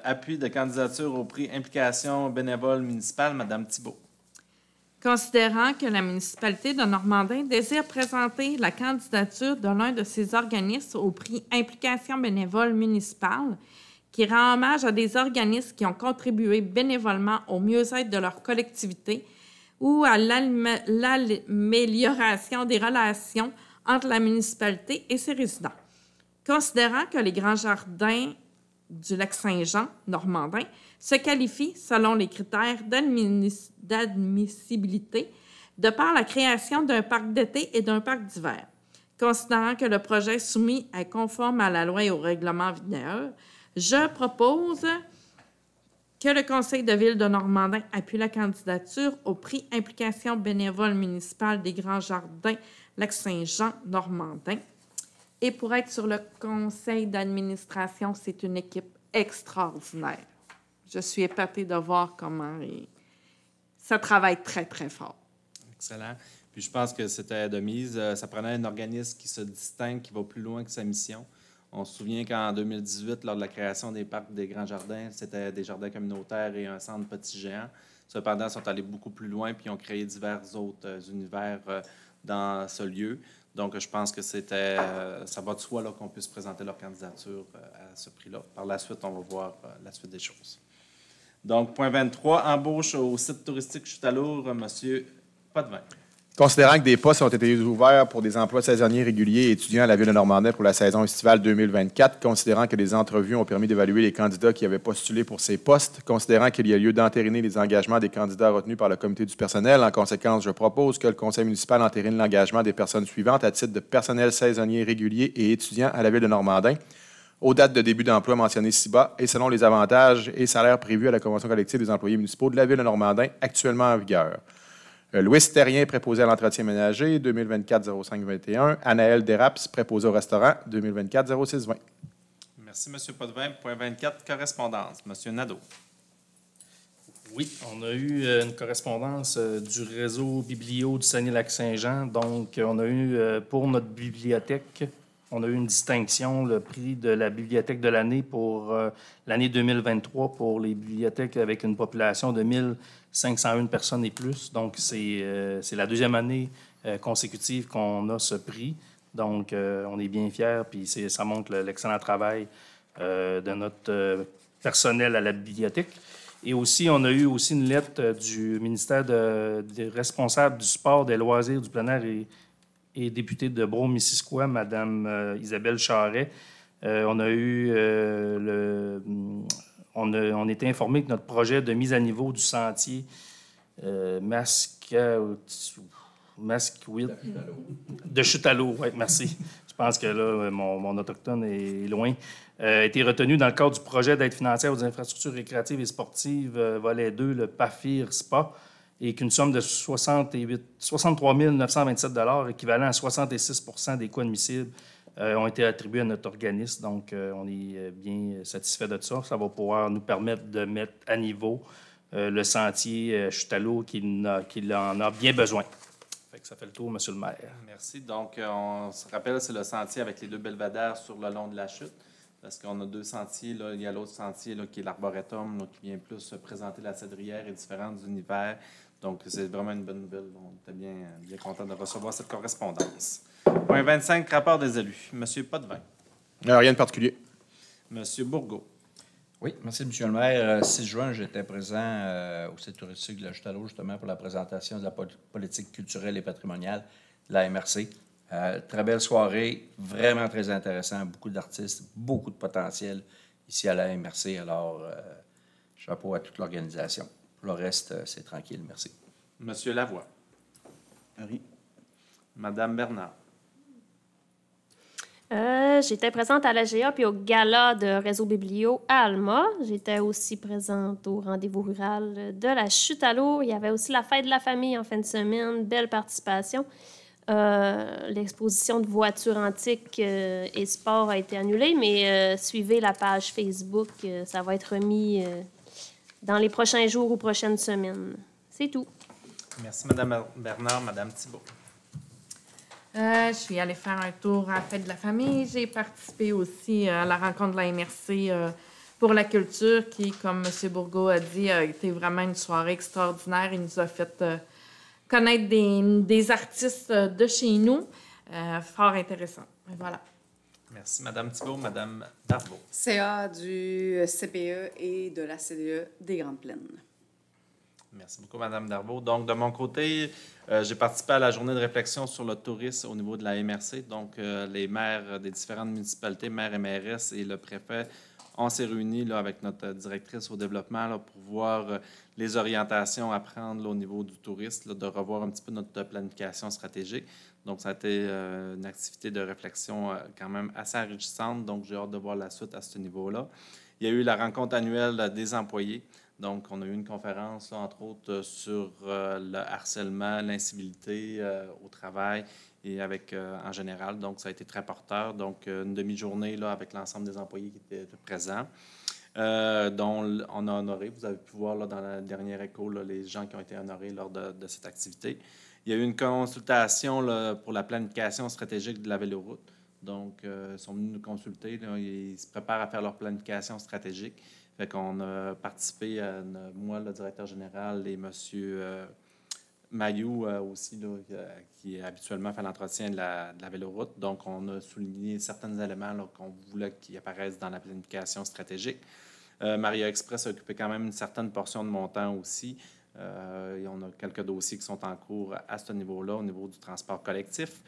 appui de candidature au prix Implication bénévole municipale, Mme Thibault. Considérant que la municipalité de Normandin désire présenter la candidature de l'un de ses organismes au prix Implication bénévole municipale, qui rend hommage à des organismes qui ont contribué bénévolement au mieux-être de leur collectivité ou à l'amélioration des relations entre la municipalité et ses résidents. Considérant que les grands jardins du Lac-Saint-Jean, Normandin, se qualifient selon les critères d'admissibilité de par la création d'un parc d'été et d'un parc d'hiver. Considérant que le projet soumis est conforme à la loi et au règlement vigueur, je propose que le Conseil de Ville de Normandin appuie la candidature au prix Implication bénévole municipale des grands jardins Lac-Saint-Jean, Normandin. Et pour être sur le conseil d'administration, c'est une équipe extraordinaire. Je suis épatée de voir comment ça travaille très, très fort. Excellent. Puis je pense que c'était de mise. Ça prenait un organisme qui se distingue, qui va plus loin que sa mission. On se souvient qu'en 2018, lors de la création des parcs des grands jardins, c'était des jardins communautaires et un centre petit géant. Cependant, ils sont allés beaucoup plus loin puis ont créé divers autres univers dans ce lieu. Donc, je pense que ça va de soi là, qu'on puisse présenter leur candidature à ce prix-là. Par la suite, on va voir la suite des choses. Donc, point 23, embauche au site touristique Chutalour, M. Potvin. Considérant que des postes ont été ouverts pour des emplois saisonniers réguliers et étudiants à la Ville de Normandin pour la saison estivale 2024, considérant que des entrevues ont permis d'évaluer les candidats qui avaient postulé pour ces postes, considérant qu'il y a lieu d'entériner les engagements des candidats retenus par le comité du personnel, en conséquence, je propose que le conseil municipal entérine l'engagement des personnes suivantes à titre de personnel saisonnier régulier et étudiant à la Ville de Normandin, aux dates de début d'emploi mentionnées ci-bas et selon les avantages et salaires prévus à la Convention collective des employés municipaux de la Ville de Normandin, actuellement en vigueur. Louis Terrien, préposé à l'entretien ménager, 2024-05-21. Anaël Deraps, préposé au restaurant, 2024-06-20. Merci, M. Potvin. Point 24, correspondance. M. Nadeau. Oui, on a eu une correspondance du réseau Biblio du Saguenay-Lac-Saint-Jean. Donc, on a eu, pour notre bibliothèque, on a eu une distinction, le prix de la bibliothèque de l'année pour l'année 2023 pour les bibliothèques avec une population de 1501 personnes et plus. Donc, c'est la deuxième année consécutive qu'on a ce prix. Donc, on est bien fiers, puis ça montre l'excellent travail de notre personnel à la bibliothèque. Et aussi, on a eu aussi une lettre du ministère des responsables du sport, des loisirs, du plein air et députée de Brome-Missisquoi, Mme Isabelle Charret. On était informé que notre projet de mise à niveau du sentier de chute à l'eau, oui, merci. Je pense que là, mon autochtone est loin. A été retenu dans le cadre du projet d'aide financière aux infrastructures récréatives et sportives, volet 2, le PAFIR SPA, et qu'une somme de 63 927 $, équivalent à 66 des coûts admissibles, ont été attribués à notre organisme. Donc, on est bien satisfait de ça. Ça va pouvoir nous permettre de mettre à niveau le sentier chute à l'eau qu'il en a bien besoin. Ça fait le tour, M. le maire. Merci. Donc, on se rappelle, c'est le sentier avec les 2 belvédères sur le long de la chute. Parce qu'on a 2 sentiers. Là. Il y a l'autre sentier là, qui est l'arboretum, là, qui vient plus présenter la cédrière et différents univers. Donc, c'est vraiment une bonne nouvelle. On était bien content de recevoir cette correspondance. Point 25, rapport des élus. M. Potvin. Rien de particulier. M. Bourgault. Oui, merci, M. le maire. 6 juin, j'étais présent au site touristique de la Chute à l'eau, justement, pour la présentation de la politique culturelle et patrimoniale de la MRC. Très belle soirée, vraiment très intéressant. Beaucoup d'artistes, beaucoup de potentiel ici à la MRC. Alors, chapeau à toute l'organisation. Pour le reste, c'est tranquille. Merci. Monsieur Lavoie. Henri. Madame Bernard. J'étais présente à l'AGA puis au gala de Réseau Biblio à Alma. J'étais aussi présente au rendez-vous rural de la Chute à l'eau. Il y avait aussi la fête de la famille en fin de semaine. Belle participation. L'exposition de voitures antiques et sport a été annulée, mais suivez la page Facebook. Ça va être remis dans les prochains jours ou prochaines semaines. C'est tout. Merci, Mme Bernard. Mme Thibault. Je suis allée faire un tour à la fête de la famille. J'ai participé aussi à la rencontre de la MRC pour la culture qui, comme M. Bourgault a dit, a été vraiment une soirée extraordinaire. Il nous a fait connaître des artistes de chez nous. Fort intéressant. Et voilà. Merci, Mme Thibault. Mme Darbo. CA du CPE et de la CDE des Grandes Plaines. Merci beaucoup, Mme Darbo. Donc, de mon côté, j'ai participé à la journée de réflexion sur le tourisme au niveau de la MRC. Donc, les maires des différentes municipalités, maires et mairesses et le préfet, on s'est réunis là, avec notre directrice au développement là, pour voir les orientations à prendre là, au niveau du tourisme, là, de revoir un petit peu notre planification stratégique. Donc, ça a été une activité de réflexion quand même assez enrichissante. Donc, j'ai hâte de voir la suite à ce niveau-là. Il y a eu la rencontre annuelle des employés. Donc, on a eu une conférence, là, entre autres, sur le harcèlement, l'incivilité au travail et avec en général. Donc, ça a été très porteur. Donc, une demi-journée là, avec l'ensemble des employés qui étaient présents, dont on a honoré. Vous avez pu voir là, dans la dernière écho là, les gens qui ont été honorés lors de cette activité. Il y a eu une consultation là, pour la planification stratégique de la véloroute. Donc, ils sont venus nous consulter. Là, ils se préparent à faire leur planification stratégique. Fait qu'on a participé, moi, le directeur général, et M. Mayou aussi, là, qui habituellement fait l'entretien de la véloroute. Donc, on a souligné certains éléments là, qu'on voulait qu'ils apparaissent dans la planification stratégique. Maria Express a occupé quand même une certaine portion de mon temps aussi. Et on a quelques dossiers qui sont en cours à ce niveau-là, au niveau du transport collectif.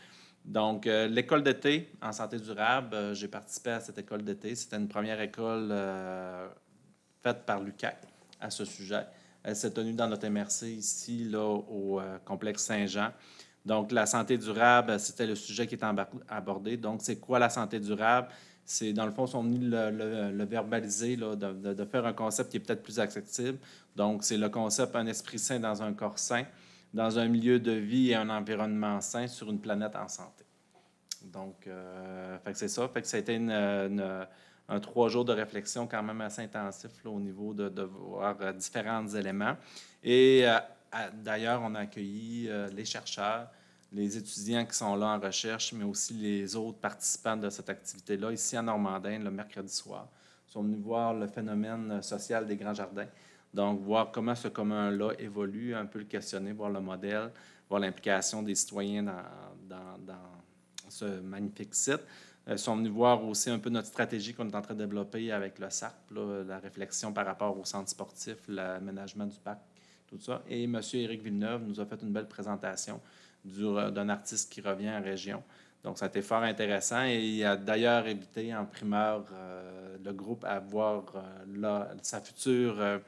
Donc, l'école d'été en santé durable, j'ai participé à cette école d'été. C'était une première école faite par l'UQAC à ce sujet. Elle s'est tenue dans notre MRC ici, là, au complexe Saint-Jean. Donc, la santé durable, c'était le sujet qui était abordé. Donc, c'est quoi la santé durable? C'est, dans le fond, ils sont venus le verbaliser, là, de faire un concept qui est peut-être plus accessible. Donc, c'est le concept « un esprit sain dans un corps sain », dans un milieu de vie et un environnement sain sur une planète en santé. Donc, fait que c'est ça. Fait que ça a été un 3 jours de réflexion quand même assez intensif là, au niveau de voir différents éléments. Et d'ailleurs, on a accueilli les chercheurs, les étudiants qui sont là en recherche, mais aussi les autres participants de cette activité-là, ici à Normandin, le mercredi soir. Ils sont venus voir le phénomène social des grands jardins. Donc, voir comment ce commun-là évolue, un peu le questionner, voir le modèle, voir l'implication des citoyens dans ce magnifique site. Ils sont venus voir aussi un peu notre stratégie qu'on est en train de développer avec le SARP, là, la réflexion par rapport au centre sportif, l'aménagement du parc, tout ça. Et M. Éric Villeneuve nous a fait une belle présentation d'un artiste qui revient en région. Donc, ça a été fort intéressant et il a d'ailleurs invité en primeur le groupe à voir sa future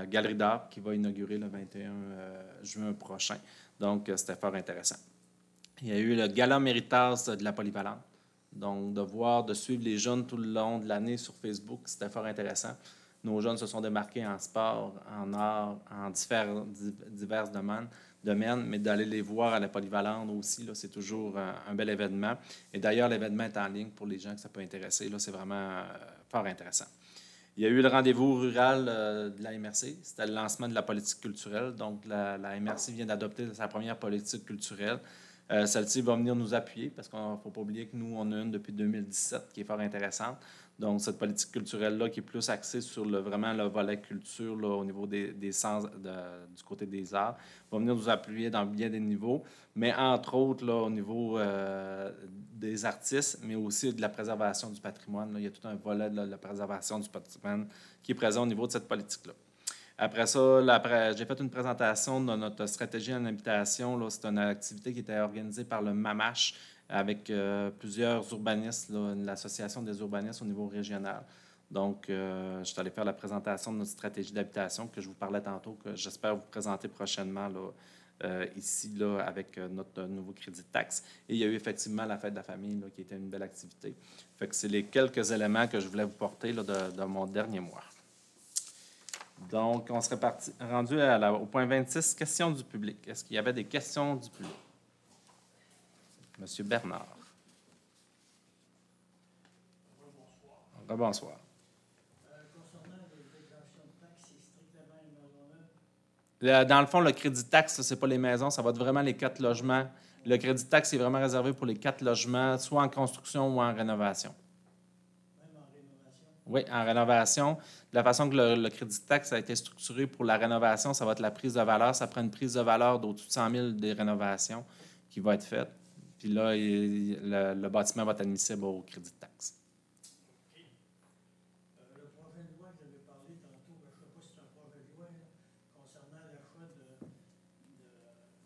galerie d'art qui va inaugurer le 21 juin prochain. Donc, c'était fort intéressant. Il y a eu le Gala Méritas de la Polyvalente. Donc, de suivre les jeunes tout le long de l'année sur Facebook, c'était fort intéressant. Nos jeunes se sont démarqués en sport, en art, en divers domaines, mais d'aller les voir à la Polyvalente aussi, là, c'est toujours un bel événement. Et d'ailleurs, l'événement est en ligne pour les gens que ça peut intéresser. Là, c'est vraiment fort intéressant. Il y a eu le rendez-vous rural de la MRC. C'était le lancement de la politique culturelle. Donc, la MRC vient d'adopter sa première politique culturelle. Celle-ci va venir nous appuyer parce qu'il ne faut pas oublier que nous, on a une depuis 2017 qui est fort intéressante. Donc, cette politique culturelle-là qui est plus axée sur vraiment le volet culture là, au niveau des sens, du côté des arts, va venir nous appuyer dans bien des niveaux, mais entre autres là, au niveau des artistes, mais aussi de la préservation du patrimoine. Là. Il y a tout un volet de la préservation du patrimoine qui est présent au niveau de cette politique-là. Après ça, j'ai fait une présentation de notre stratégie en habitation. C'est une activité qui était organisée par le MAMACH avec plusieurs urbanistes, l'Association des urbanistes au niveau régional. Donc, je suis allé faire la présentation de notre stratégie d'habitation que je vous parlais tantôt, que j'espère vous présenter prochainement là, ici là, avec notre nouveau crédit de taxe. Et il y a eu effectivement la fête de la famille là, qui était une belle activité. Fait que c'est les quelques éléments que je voulais vous porter là, de mon dernier mois. Donc, on serait rendu au point 26, questions du public. Est-ce qu'il y avait des questions du public? Monsieur Bernard. Bonsoir. Concernant les déclarations de taxes, c'est strictement les maisons neuves? Dans le fond, le crédit de taxe, ce n'est pas les maisons, ça va être vraiment les 4 logements. Le crédit de taxe est vraiment réservé pour les 4 logements, soit en construction ou en rénovation. Même en rénovation? Oui, en rénovation. De la façon que le crédit de taxe a été structuré pour la rénovation, ça va être la prise de valeur. Ça prend une prise de valeur d'au-dessus de 100 000 des rénovations qui va être faite. Puis là, le bâtiment va être admissible au crédit de taxe. OK. Le projet de loi que j'avais parlé tantôt, je ne sais pas si c'est un projet de loi concernant l'achat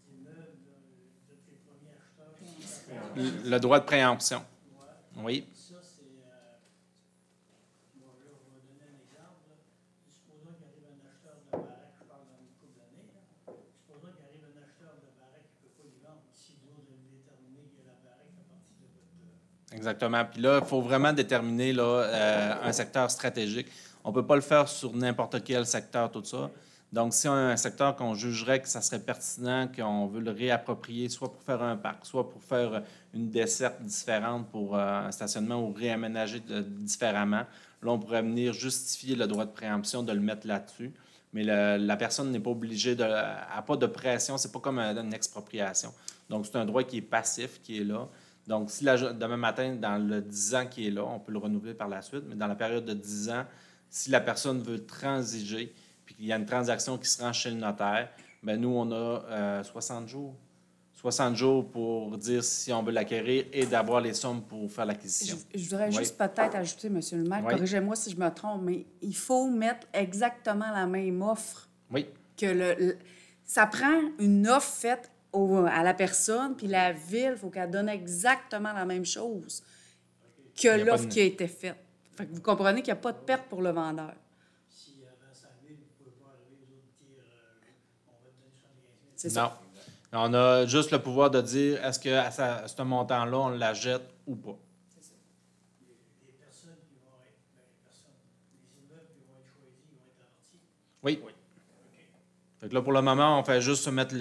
d'immeubles de tes premiers acheteurs. Le droit de préemption. Ouais. Oui. Ça, c'est... Bon, là, je vais donner un exemple. Supposons qu'il arrive un acheteur de baraque, je parle dans une couple d'années. Supposons qu'il arrive un acheteur de baraque qui ne peut pas y vendre. Si vous avez déterminé que la baraque fait partie de votre... Exactement. Puis là, il faut vraiment déterminer là, un secteur stratégique. On ne peut pas le faire sur n'importe quel secteur, tout ça. Donc, si on a un secteur qu'on jugerait que ça serait pertinent, qu'on veut le réapproprier, soit pour faire un parc, soit pour faire une desserte différente pour un stationnement ou réaménager différemment, là, on pourrait venir justifier le droit de préemption de le mettre là-dessus. Mais la personne n'est pas obligée de... n'a pas de pression, c'est pas comme une expropriation. Donc, c'est un droit qui est passif, qui est là. Donc, si demain matin, dans le 10 ans qui est là, on peut le renouveler par la suite, mais dans la période de 10 ans, si la personne veut transiger, puis qu'il y a une transaction qui se rend chez le notaire, bien, nous, on a 60 jours. 60 jours pour dire si on veut l'acquérir et d'avoir les sommes pour faire l'acquisition. Je voudrais juste peut-être ajouter, M. le maire, corrigez-moi si je me trompe, mais il faut mettre exactement la même offre. Oui. Que ça prend une offre faite à la personne, puis la ville, il faut qu'elle donne exactement la même chose que l'offre qui a été faite. Fait que vous comprenez qu'il n'y a pas de perte pour le vendeur. Si avant 100 000, vous ne pouvez pas arriver aux autres dire on va te donner 75 000. C'est ça. Non. On a juste le pouvoir de dire est-ce que à ce montant-là, on la jette ou pas. C'est ça. Les personnes qui vont être, les immeubles qui vont être choisis, ils vont être amortis. Oui. Fait que là, pour le moment, on fait juste se mettre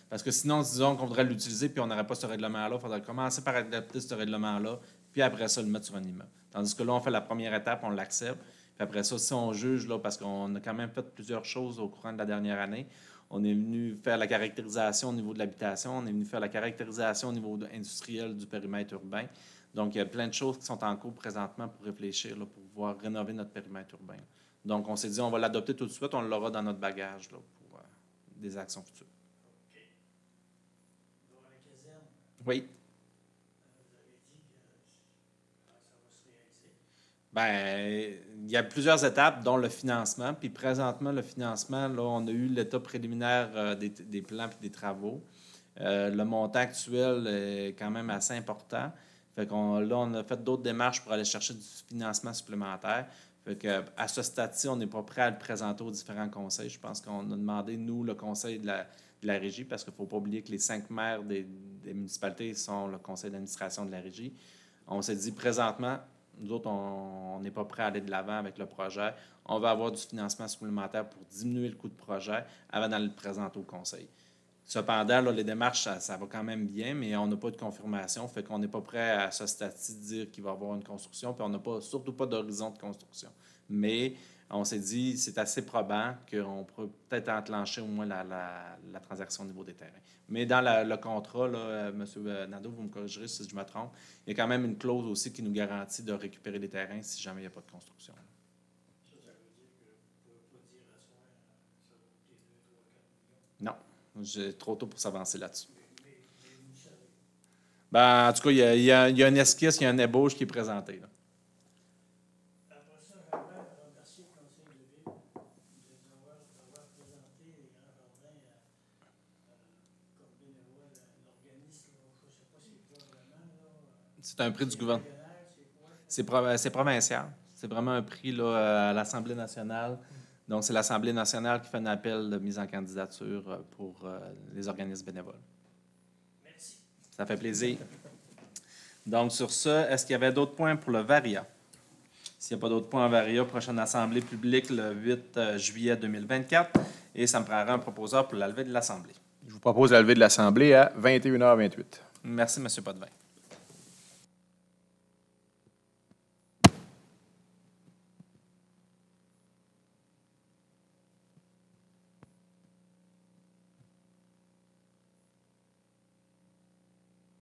parce que sinon, disons qu'on voudrait l'utiliser puis on n'aurait pas ce règlement-là. Il faudrait commencer par adapter ce règlement-là, puis après ça, le mettre sur un immeuble. Tandis que là, on fait la première étape, on l'accepte. Puis après ça, si on juge, là, parce qu'on a quand même fait plusieurs choses au courant de la dernière année, on est venu faire la caractérisation au niveau de l'habitation, on est venu faire la caractérisation au niveau industriel du périmètre urbain. Donc, il y a plein de choses qui sont en cours présentement pour réfléchir, là, pour pouvoir rénover notre périmètre urbain. Donc, on s'est dit, on va l'adopter tout de suite, on l'aura dans notre bagage là, pour des actions futures. OK. Dans la caserne, Oui. vous avez dit que ça va se réaliser. Bien, il y a plusieurs étapes, dont le financement. Puis présentement, le financement, là, on a eu l'état préliminaire des plans et des travaux. Le montant actuel est quand même assez important. Fait qu'on, là, on a fait d'autres démarches pour aller chercher du financement supplémentaire. Fait que, à ce stade-ci, on n'est pas prêt à le présenter aux différents conseils. Je pense qu'on a demandé, nous, le conseil de la régie, parce qu'il ne faut pas oublier que les 5 maires des municipalités sont le conseil d'administration de la régie. On s'est dit, présentement, nous autres, on n'est pas prêt à aller de l'avant avec le projet. On va avoir du financement supplémentaire pour diminuer le coût de projet avant d'aller le présenter au conseil. Cependant, là, les démarches, ça va quand même bien, mais on n'a pas de confirmation. Fait qu'on n'est pas prêt à ce stade-ci de dire qu'il va y avoir une construction, puis on n'a surtout pas d'horizon de construction. Mais on s'est dit, c'est assez probant qu'on pourrait peut-être enclencher au moins la transaction au niveau des terrains. Mais dans le contrat, là, M. Nadeau, vous me corrigerez si je me trompe, il y a quand même une clause aussi qui nous garantit de récupérer les terrains si jamais il n'y a pas de construction. Ça veut dire que vous ne pouvez pas dire à soi, ça va coûter 2, 3, 4 millions. Non. J'ai trop tôt pour s'avancer là-dessus. Ben, en tout cas, il y a une esquisse, il y a un ébauche qui est présenté. Là. Après ça, j'aimerais remercier le conseil de ville d'avoir présenté les grands jardins comme bénévole à l'organisme. Je ne sais pas c'est quoi vraiment. C'est un prix du gouvernement. C'est provincial. C'est vraiment un prix là, à l'Assemblée nationale. Donc, c'est l'Assemblée nationale qui fait un appel de mise en candidature pour les organismes bénévoles. Merci. Ça fait plaisir. Donc, sur ce, est-ce qu'il y avait d'autres points pour le VARIA? S'il n'y a pas d'autres points en VARIA, prochaine assemblée publique le 8 juillet 2024. Et ça me prendra un proposeur pour la levée de l'Assemblée. Je vous propose la levée de l'Assemblée à 21h28. Merci, M. Potvin.